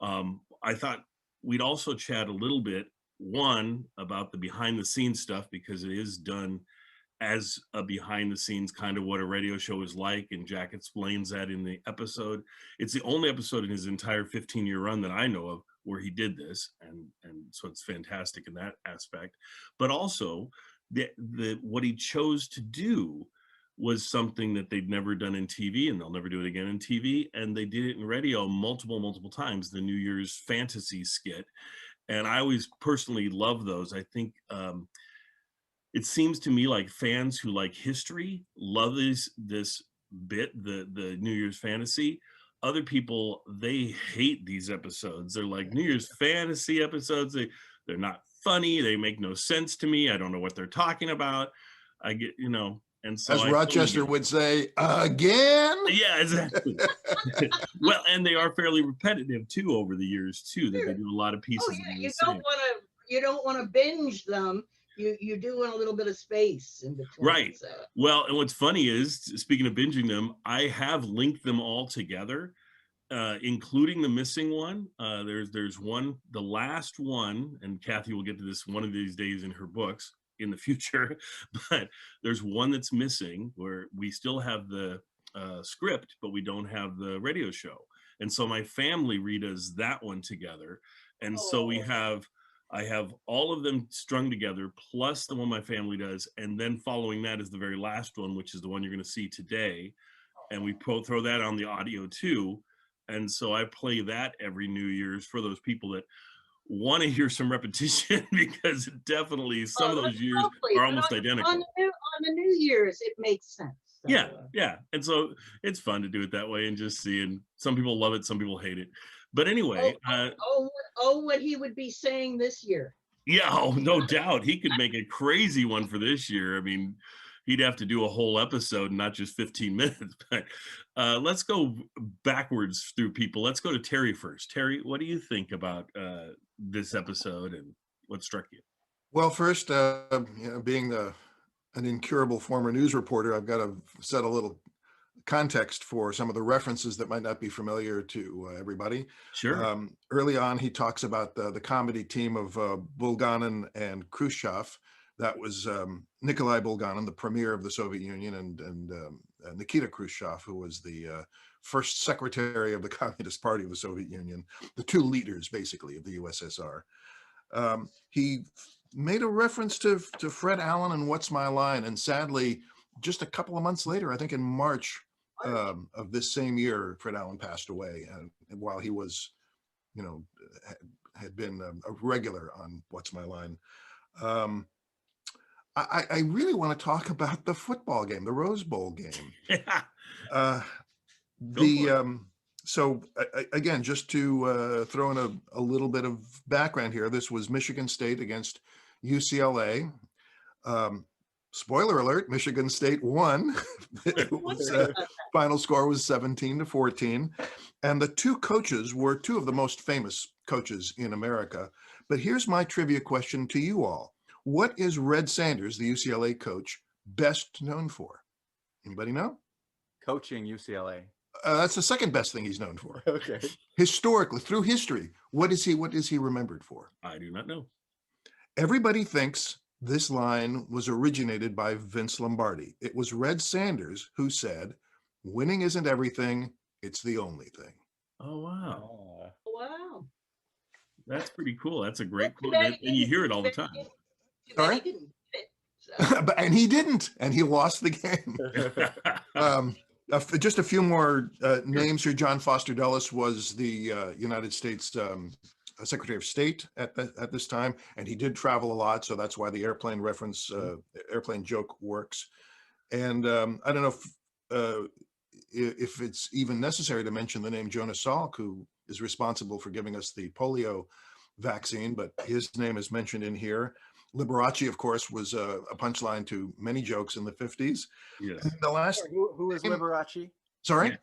I thought we'd also chat a little bit, one, about the behind the scenes stuff, because it is done as a behind the scenes kind of what a radio show is like, and Jack explains that in the episode. It's the only episode in his entire 15-year run that I know of where he did this, and so it's fantastic in that aspect. But also what he chose to do was something that they'd never done in TV, and they'll never do it again in TV, and they did it in radio multiple times, the New Year's fantasy skit. And I always personally love those. I think it seems to me like fans who like history love this bit, the New Year's fantasy. Other people, they hate these episodes. They're like, New Year's fantasy episodes, they're not funny, they make no sense to me, I don't know what they're talking about. I get, and so as Rochester would say, again. Yeah, exactly. Well, and they are fairly repetitive too over the years too, that they do a lot of pieces. Oh yeah, you don't want to binge them. You do want a little bit of space in between. Right. So. Well, and what's funny is, speaking of binging them, I have linked them all together, including the missing one. There's one, the last one, and Kathy will get to this one of these days in her books in the future, but there's one that's missing where we still have the script, but we don't have the radio show. And so my family redoes that one together. And so I have all of them strung together, plus the one my family does, and then following that is the very last one, which is the one you're going to see today, and we throw that on the audio too. And so I play that every New Year's for those people that want to hear some repetition, because definitely some of those years are almost identical. On the New Year's, it makes sense. So. Yeah, and so it's fun to do it that way and just see. And some people love it, some people hate it. But anyway, what he would be saying this year. Yeah, no doubt. He could make a crazy one for this year. I mean, he'd have to do a whole episode, not just 15 minutes. But let's go backwards through people. Let's go to Terry first. Terry, what do you think about this episode and what struck you? Well, first, being an incurable former news reporter, I've got to set a little context for some of the references that might not be familiar to everybody. Sure. Early on, he talks about the comedy team of Bulganin and Khrushchev. That was Nikolai Bulganin, the premier of the Soviet Union, and Nikita Khrushchev, who was the first secretary of the Communist Party of the Soviet Union, the two leaders, basically, of the USSR. He made a reference to Fred Allen and What's My Line, and sadly, just a couple of months later, I think in March of this same year, Fred Allen passed away, and while he was, had been a regular on What's My Line. I really want to talk about the football game, the Rose Bowl game. So again, just to throw in a little bit of background here, this was Michigan State against UCLA. Spoiler alert, Michigan State won. Final score was 17-14. And the two coaches were two of the most famous coaches in America. But here's my trivia question to you all. What is Red Sanders, the UCLA coach, best known for? Anybody know? Coaching UCLA. That's the second best thing he's known for. Okay. Historically, through history, what is he remembered for? I do not know. Everybody thinks this line was originated by Vince Lombardi. It was Red Sanders who said, "Winning isn't everything, it's the only thing." Oh, wow. Wow. That's pretty cool. That's a great quote. And you hear it all the time. Sorry? And he didn't, and he lost the game. Just a few more names here. John Foster Dulles was the United States Secretary of State at this time, and he did travel a lot, so that's why the airplane reference, airplane joke works. And I don't know if it's even necessary to mention the name Jonas Salk, who is responsible for giving us the polio vaccine, but his name is mentioned in here. Liberace, of course, was a punchline to many jokes in the 50s. Yes. And the last who is Liberace? Sorry?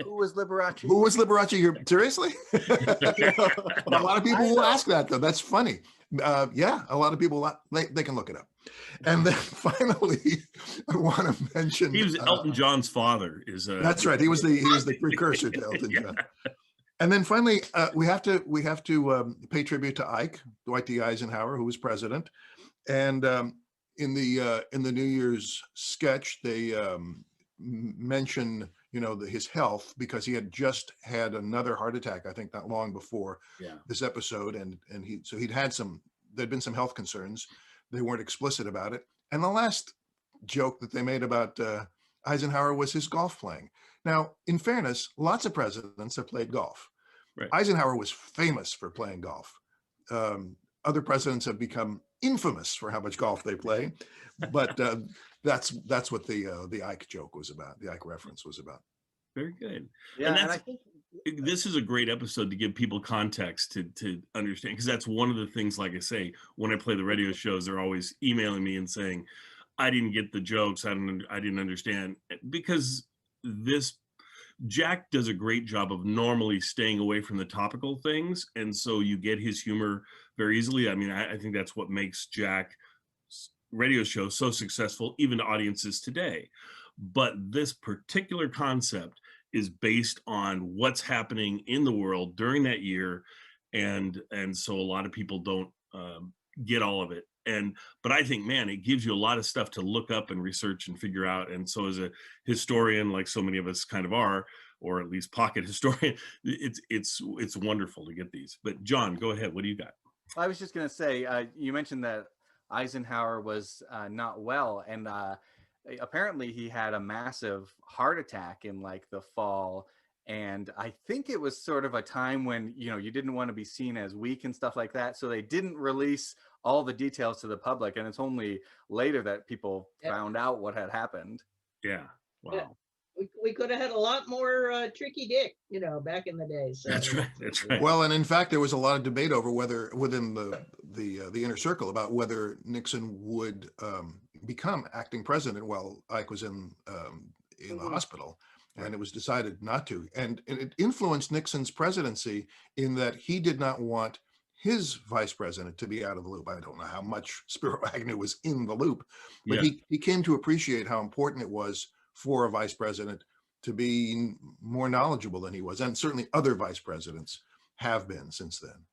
Who was Liberace? Who was Liberace? Seriously? A lot of people will ask that, though. That's funny. Yeah, a lot of people, they can look it up. And then finally, I want to mention... He was Elton John's father. That's right. He was the precursor to Elton John. And then finally, we have to pay tribute to Ike, Dwight D. Eisenhower, who was president. And in the New Year's sketch, they mention his health, because he had just had another heart attack, I think not long before this episode, and there'd been some health concerns. They weren't explicit about it. And the last joke that they made about Eisenhower was his golf playing. Now, in fairness, lots of presidents have played golf. Right. Eisenhower was famous for playing golf. Other presidents have become infamous for how much golf they play, but that's what the Ike joke was about. The Ike reference was about. Very good. Yeah, and I think this is a great episode to give people context to understand, because that's one of the things, like I say, when I play the radio shows, they're always emailing me and saying, I didn't get the jokes, I didn't understand, because Jack does a great job of normally staying away from the topical things, and so you get his humor very easily. I mean, I think that's what makes Jack's radio show so successful, even to audiences today. But this particular concept is based on what's happening in the world during that year, and so a lot of people don't get all of it. But I think, man, it gives you a lot of stuff to look up and research and figure out. And so as a historian, like so many of us kind of are, or at least pocket historian, it's wonderful to get these. But John, go ahead. What do you got? I was just going to say, you mentioned that Eisenhower was not well, and apparently he had a massive heart attack in like the fall. And I think it was sort of a time when, you didn't want to be seen as weak and stuff like that. So they didn't release all the details to the public. And it's only later that people found out what had happened. Yeah. Wow. Yeah. We could have had a lot more tricky dick, back in the day. So. That's right. That's right. Well, and in fact, there was a lot of debate over whether, within the inner circle, about whether Nixon would become acting president while Ike was in the hospital. And it was decided not to. And it influenced Nixon's presidency in that he did not want his vice president to be out of the loop. I don't know how much Spiro Agnew was in the loop, but he came to appreciate how important it was for a vice president to be more knowledgeable than he was. And certainly other vice presidents have been since then.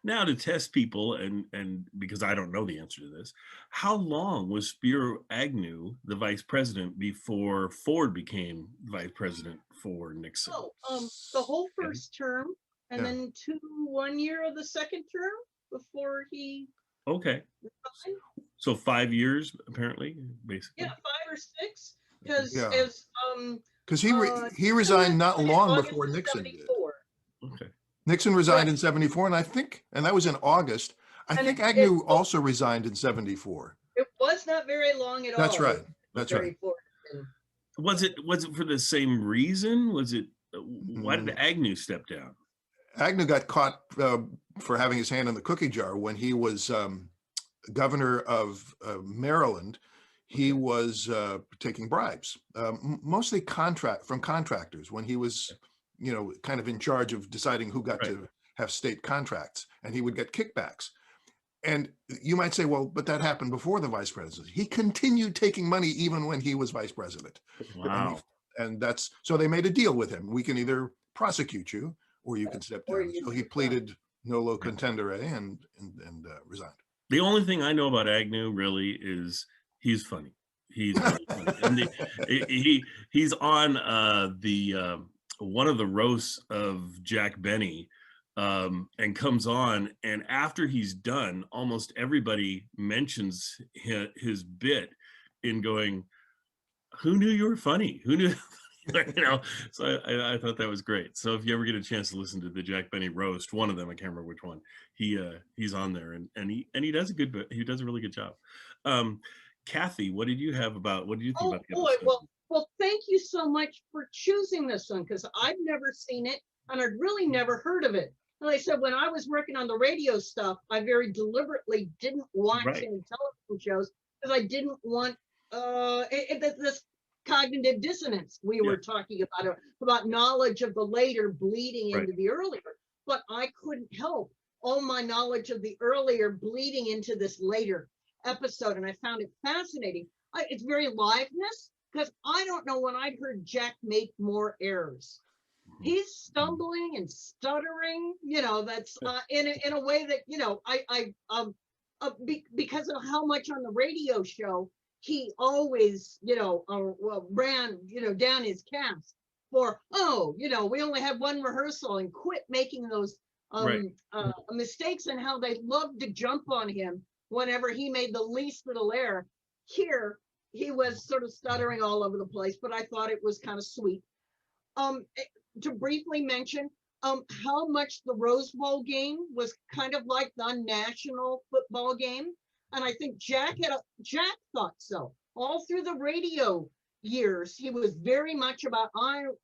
Now, to test people, and because I don't know the answer to this, how long was Spiro Agnew the vice president before Ford became vice president for Nixon? The whole first term, and then 1 year of the second term before he. Okay. So 5 years, apparently, basically. Yeah, 5 or 6, because he resigned not long before Nixon did. Okay. Nixon resigned in 74, and that was in August. I think Agnew also resigned in 74. It was not very long at all. That's right. That's right. Was it for the same reason? Why did Agnew step down? Agnew got caught for having his hand in the cookie jar when he was governor of Maryland. He was taking bribes, mostly from contractors, when he was kind of in charge of deciding who got to have state contracts, and he would get kickbacks. And you might say, well, but that happened before the vice presidency. He continued taking money even when he was vice president. Wow. And so they made a deal with him. We can either prosecute you or you can step down. So he pleaded nolo contendere and resigned. The only thing I know about Agnew really is he's funny. He's really funny. And he's on one of the roasts of Jack Benny, and comes on, and after he's done, almost everybody mentions his bit in going, who knew you were funny? Who knew? So I thought that was great. So if you ever get a chance to listen to the Jack Benny roast, one of them, I can't remember which one, he's on there, and he does a really good job. Kathy, what did you think about the episode? Well, thank you so much for choosing this one, because I've never seen it and I'd really never heard of it. And like I said, when I was working on the radio stuff, I very deliberately didn't watch any television shows because I didn't want this cognitive dissonance we were talking about knowledge of the later bleeding into the earlier. But I couldn't help all my knowledge of the earlier bleeding into this later episode, and I found it fascinating. It's very liveness, because I don't know when I'd heard Jack make more errors. He's stumbling and stuttering, that's in a way that, because of how much on the radio show he always, ran, down his cast for, we only had one rehearsal, and quit making those mistakes, and how they loved to jump on him whenever he made the least little error. Here, he was sort of stuttering all over the place, but I thought it was kind of sweet. To briefly mention how much the Rose Bowl game was kind of like the national football game. And I think Jack thought so. All through the radio years, he was very much about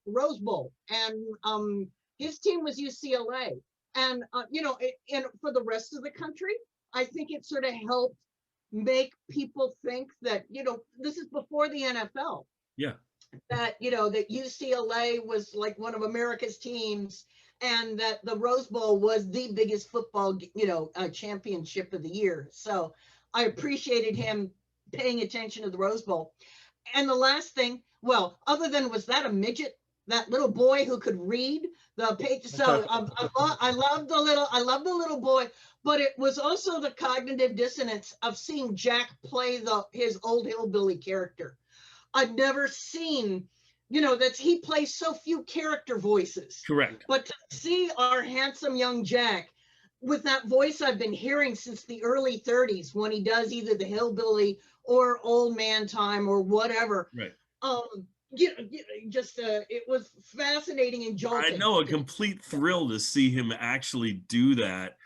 Rose Bowl, and his team was UCLA. And, and for the rest of the country, I think it sort of helped make people think that, this is before the NFL. Yeah. That, that UCLA was like one of America's teams, and that the Rose Bowl was the biggest football, championship of the year. So I appreciated him paying attention to the Rose Bowl. And the last thing, well, other than, was that a midget? That little boy who could read the page. So I love the little boy, but it was also the cognitive dissonance of seeing Jack play his old hillbilly character. I've never seen, he plays so few character voices. Correct. But to see our handsome young Jack with that voice I've been hearing since the early 30s, when he does either the hillbilly or old man time or whatever. Right. It was fascinating and jolting. I know, a complete thrill to see him actually do that,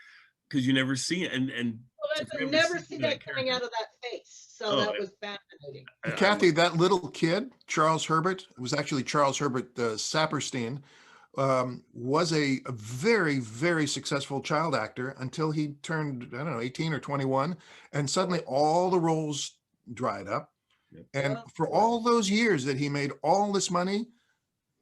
because you never see it, and well, never see that coming out of that face. So that was fascinating. Kathy, that little kid, Charles Herbert, it was actually Charles Herbert Saperstein, was a very, very successful child actor until he turned, 18 or 21, and suddenly all the roles dried up. Yep. And for all those years that he made all this money,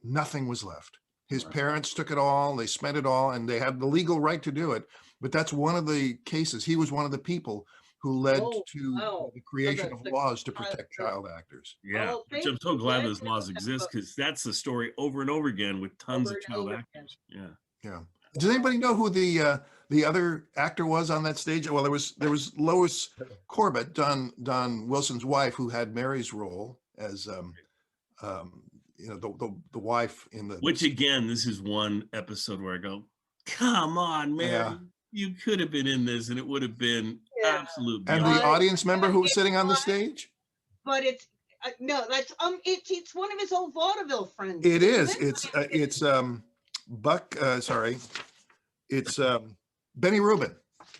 nothing was left. His parents took it all, they spent it all, and they had the legal right to do it. But that's one of the cases. He was one of the people who led to the creation of laws to protect child actors. Yeah, which I'm so glad those laws exist, because that's the story over and over again with tons of child actors. Yeah. Yeah. Does anybody know who the other actor was on that stage? Well, there was Lois Corbett, Don Wilson's wife, who had Mary's role as the wife in the. Which again, this is one episode where I go, come on, Mary. Yeah. You could have been in this, and it would have been absolute. And the audience member who was sitting on the stage. But it's no, that's it's one of his old vaudeville friends. It is. It's Buck. Sorry, it's Benny Rubin.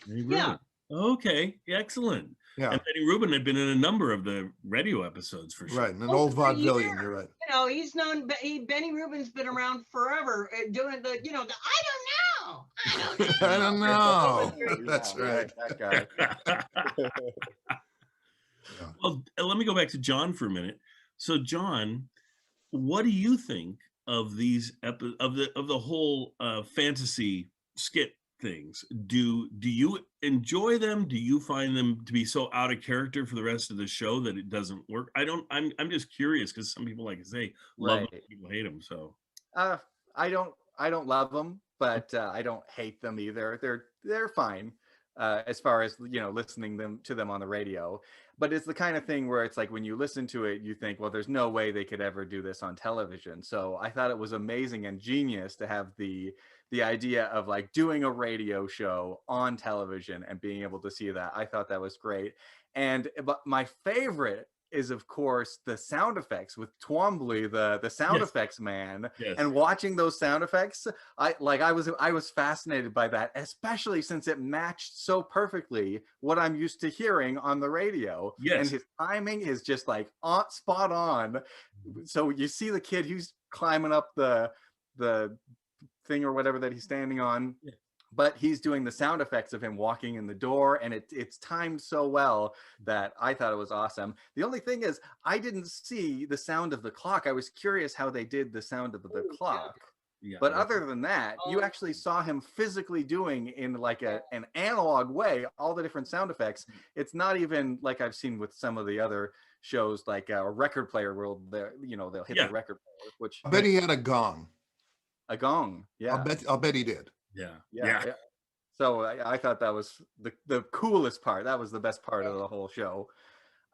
Yeah. Okay. Excellent. Yeah. And Benny Rubin had been in a number of the radio episodes for sure. Right, an old vaudevillian. You're right. He's known. Benny Rubin's been around forever, doing the. I don't know. I don't know. That's right. That guy. Well, let me go back to John for a minute. So, John, what do you think of these of the whole fantasy skit things? Do you enjoy them? Do you find them to be so out of character for the rest of the show that it doesn't work? I'm just curious, because some people, like I say, love them, people hate them. So I don't love them, but I don't hate them either. They're fine as far as listening to them on the radio. But it's the kind of thing where it's like, when you listen to it, you think, well, there's no way they could ever do this on television. So I thought it was amazing and genius to have the idea of like doing a radio show on television and being able to see that. I thought that was great. But my favorite is, of course, the sound effects with Twombly, the sound effects man. Yes. And watching those sound effects, I was fascinated by that, especially since it matched so perfectly what I'm used to hearing on the radio. Yes. And his timing is just like spot on. So you see the kid who's climbing up the thing or whatever that he's standing on. but he's doing the sound effects of him walking in the door, and it's timed so well that I thought it was awesome. The only thing is, I didn't see the sound of the clock. I was curious how they did the sound of the clock. Yeah, but other than that, you actually saw him physically doing in like an analog way all the different sound effects. It's not even like I've seen with some of the other shows, like a record player where they'll hit the record player, which I bet he had a gong. A gong, yeah. I'll bet he did. Yeah. So I thought that was the coolest part. That was the best part of the whole show.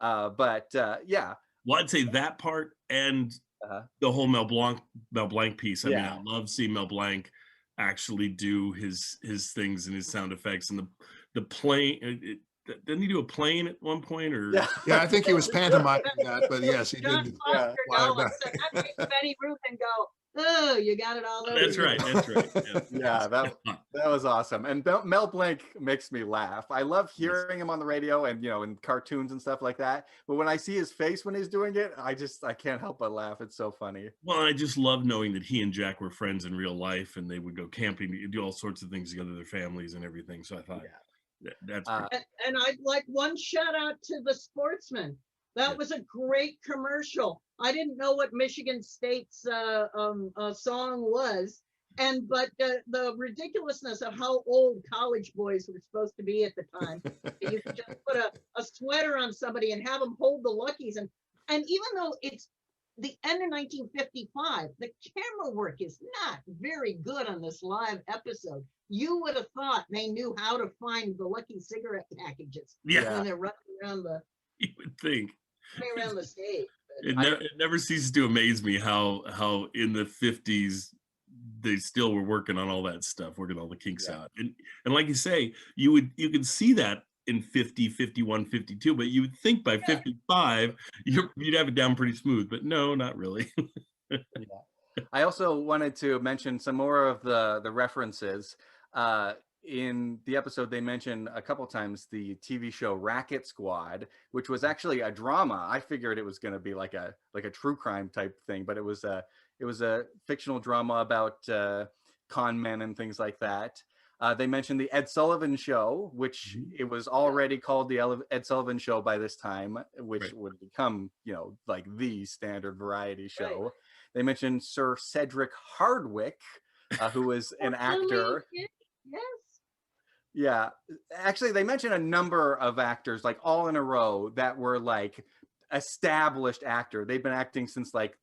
Yeah. Well, I'd say that part and the whole Mel Blanc piece. I mean, I love seeing Mel Blanc actually do his things and his sound effects, and the plane. Didn't he do a plane at one point? Or yeah, I think he was pantomiming that, but yes, he John did. Foster go and said, that makes Benny Ruth and go, oh, you got it all over. That's right. That's right. Yeah, that was awesome. And Mel Blanc makes me laugh. I love hearing him on the radio and in cartoons and stuff like that. But when I see his face when he's doing it, I can't help but laugh. It's so funny. Well, I just love knowing that he and Jack were friends in real life, and they would go camping, do all sorts of things together, their families and everything. So I thought that's and I'd like one shout out to the Sportsmen. That was a great commercial. I didn't know what Michigan State's song was, but the ridiculousness of how old college boys were supposed to be at the time. You could just put a sweater on somebody and have them hold the Luckies, and even though it's the end of 1955, the camera work is not very good on this live episode. You would have thought they knew how to find the Lucky cigarette packages when they're running around you would think. Around the stage. It never ceases to amaze me how in the 50s they still were working on all that stuff, working all the kinks out. And like you say, you could see that in 50, 51, 52, but you would think by 55 you'd have it down pretty smooth, but no, not really. I also wanted to mention some more of the references. In the episode, they mentioned a couple times the TV show Racket Squad, which was actually a drama. I figured it was going to be like a true crime type thing, but it was a fictional drama about con men and things like that. They mentioned the Ed Sullivan Show, which it was already called the Ed Sullivan Show by this time, which would become like the standard variety show. Right. They mentioned Sir Cedric Hardwicke, who was an actor. Yes. Yeah, actually, they mentioned a number of actors, like all in a row, that were like established actor. They've been acting since like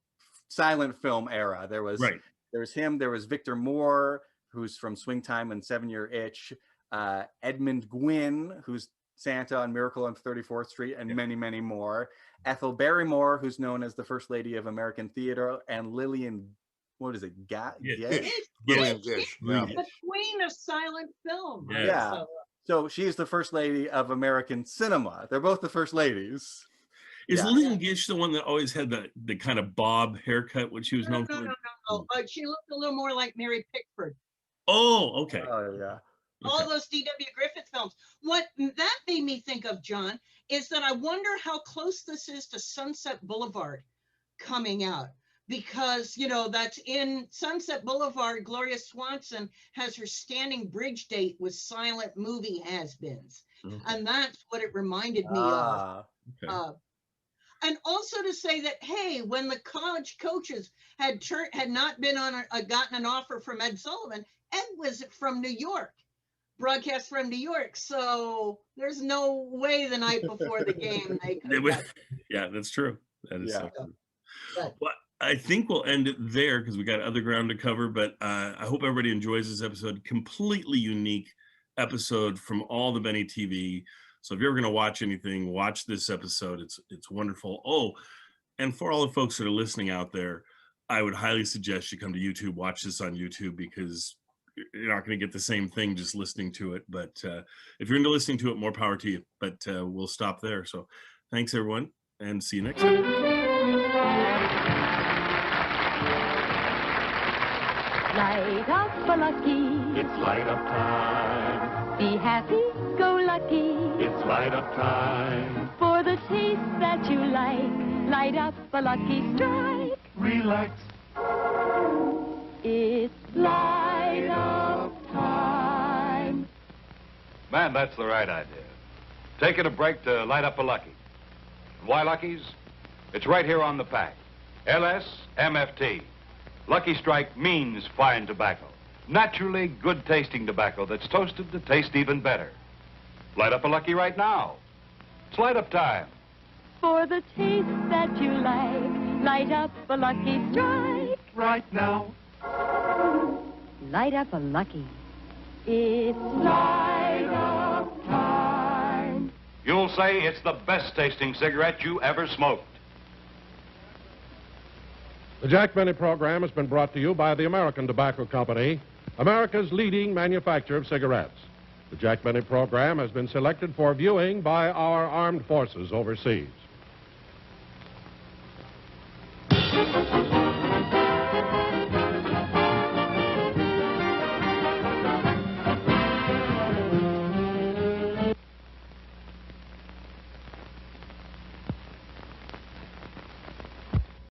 silent film era. There was him. There was Victor Moore, who's from Swing Time and 7-Year Itch. Edmund Gwynn, who's Santa on Miracle on 34th Street, and many, many more. Ethel Barrymore, who's known as the First Lady of American Theater, and Lillian. What is it? Lillian Gish. The queen of silent film. Yeah. So she's the First Lady of American cinema. They're both the First Ladies. Is Lillian Gish the one that always had the kind of bob haircut, which she was known for? No. She looked a little more like Mary Pickford. Oh, okay. Oh, yeah. All those D.W. Griffith films. What that made me think of, John, is that I wonder how close this is to Sunset Boulevard coming out. Because, that's in Sunset Boulevard, Gloria Swanson has her standing bridge date with silent movie has-beens. And that's what it reminded me of. Okay. And also to say that, hey, when the college coaches had not been gotten an offer from Ed Sullivan, Ed was from New York, broadcast from New York. So there's no way the night before the game they could. Yeah, that's true. That is so true. Well, I think we'll end it there because we got other ground to cover, but I hope everybody enjoys this episode. Completely unique episode from all the Benny TV. So if you're ever going to watch anything, watch this episode. It's wonderful. Oh, and for all the folks that are listening out there, I would highly suggest you come to YouTube, watch this on YouTube, because you're not going to get the same thing just listening to it. But if you're into listening to it, more power to you. But we'll stop there. So thanks, everyone, and see you next time. Light up a lucky. It's light up time. Be happy, go lucky. It's light up time. For the taste that you like, light up a lucky strike. Relax. It's light up time. Man, that's the right idea. Taking a break to light up a Lucky. Why Luckies? It's right here on the pack. LSMFT. Lucky Strike means fine tobacco. Naturally good-tasting tobacco that's toasted to taste even better. Light up a Lucky right now. It's light up time. For the taste that you like, light up a Lucky Strike. Right now. Light up a Lucky. It's light up time. You'll say it's the best-tasting cigarette you ever smoked. The Jack Benny program has been brought to you by the American Tobacco Company, America's leading manufacturer of cigarettes. The Jack Benny program has been selected for viewing by our armed forces overseas.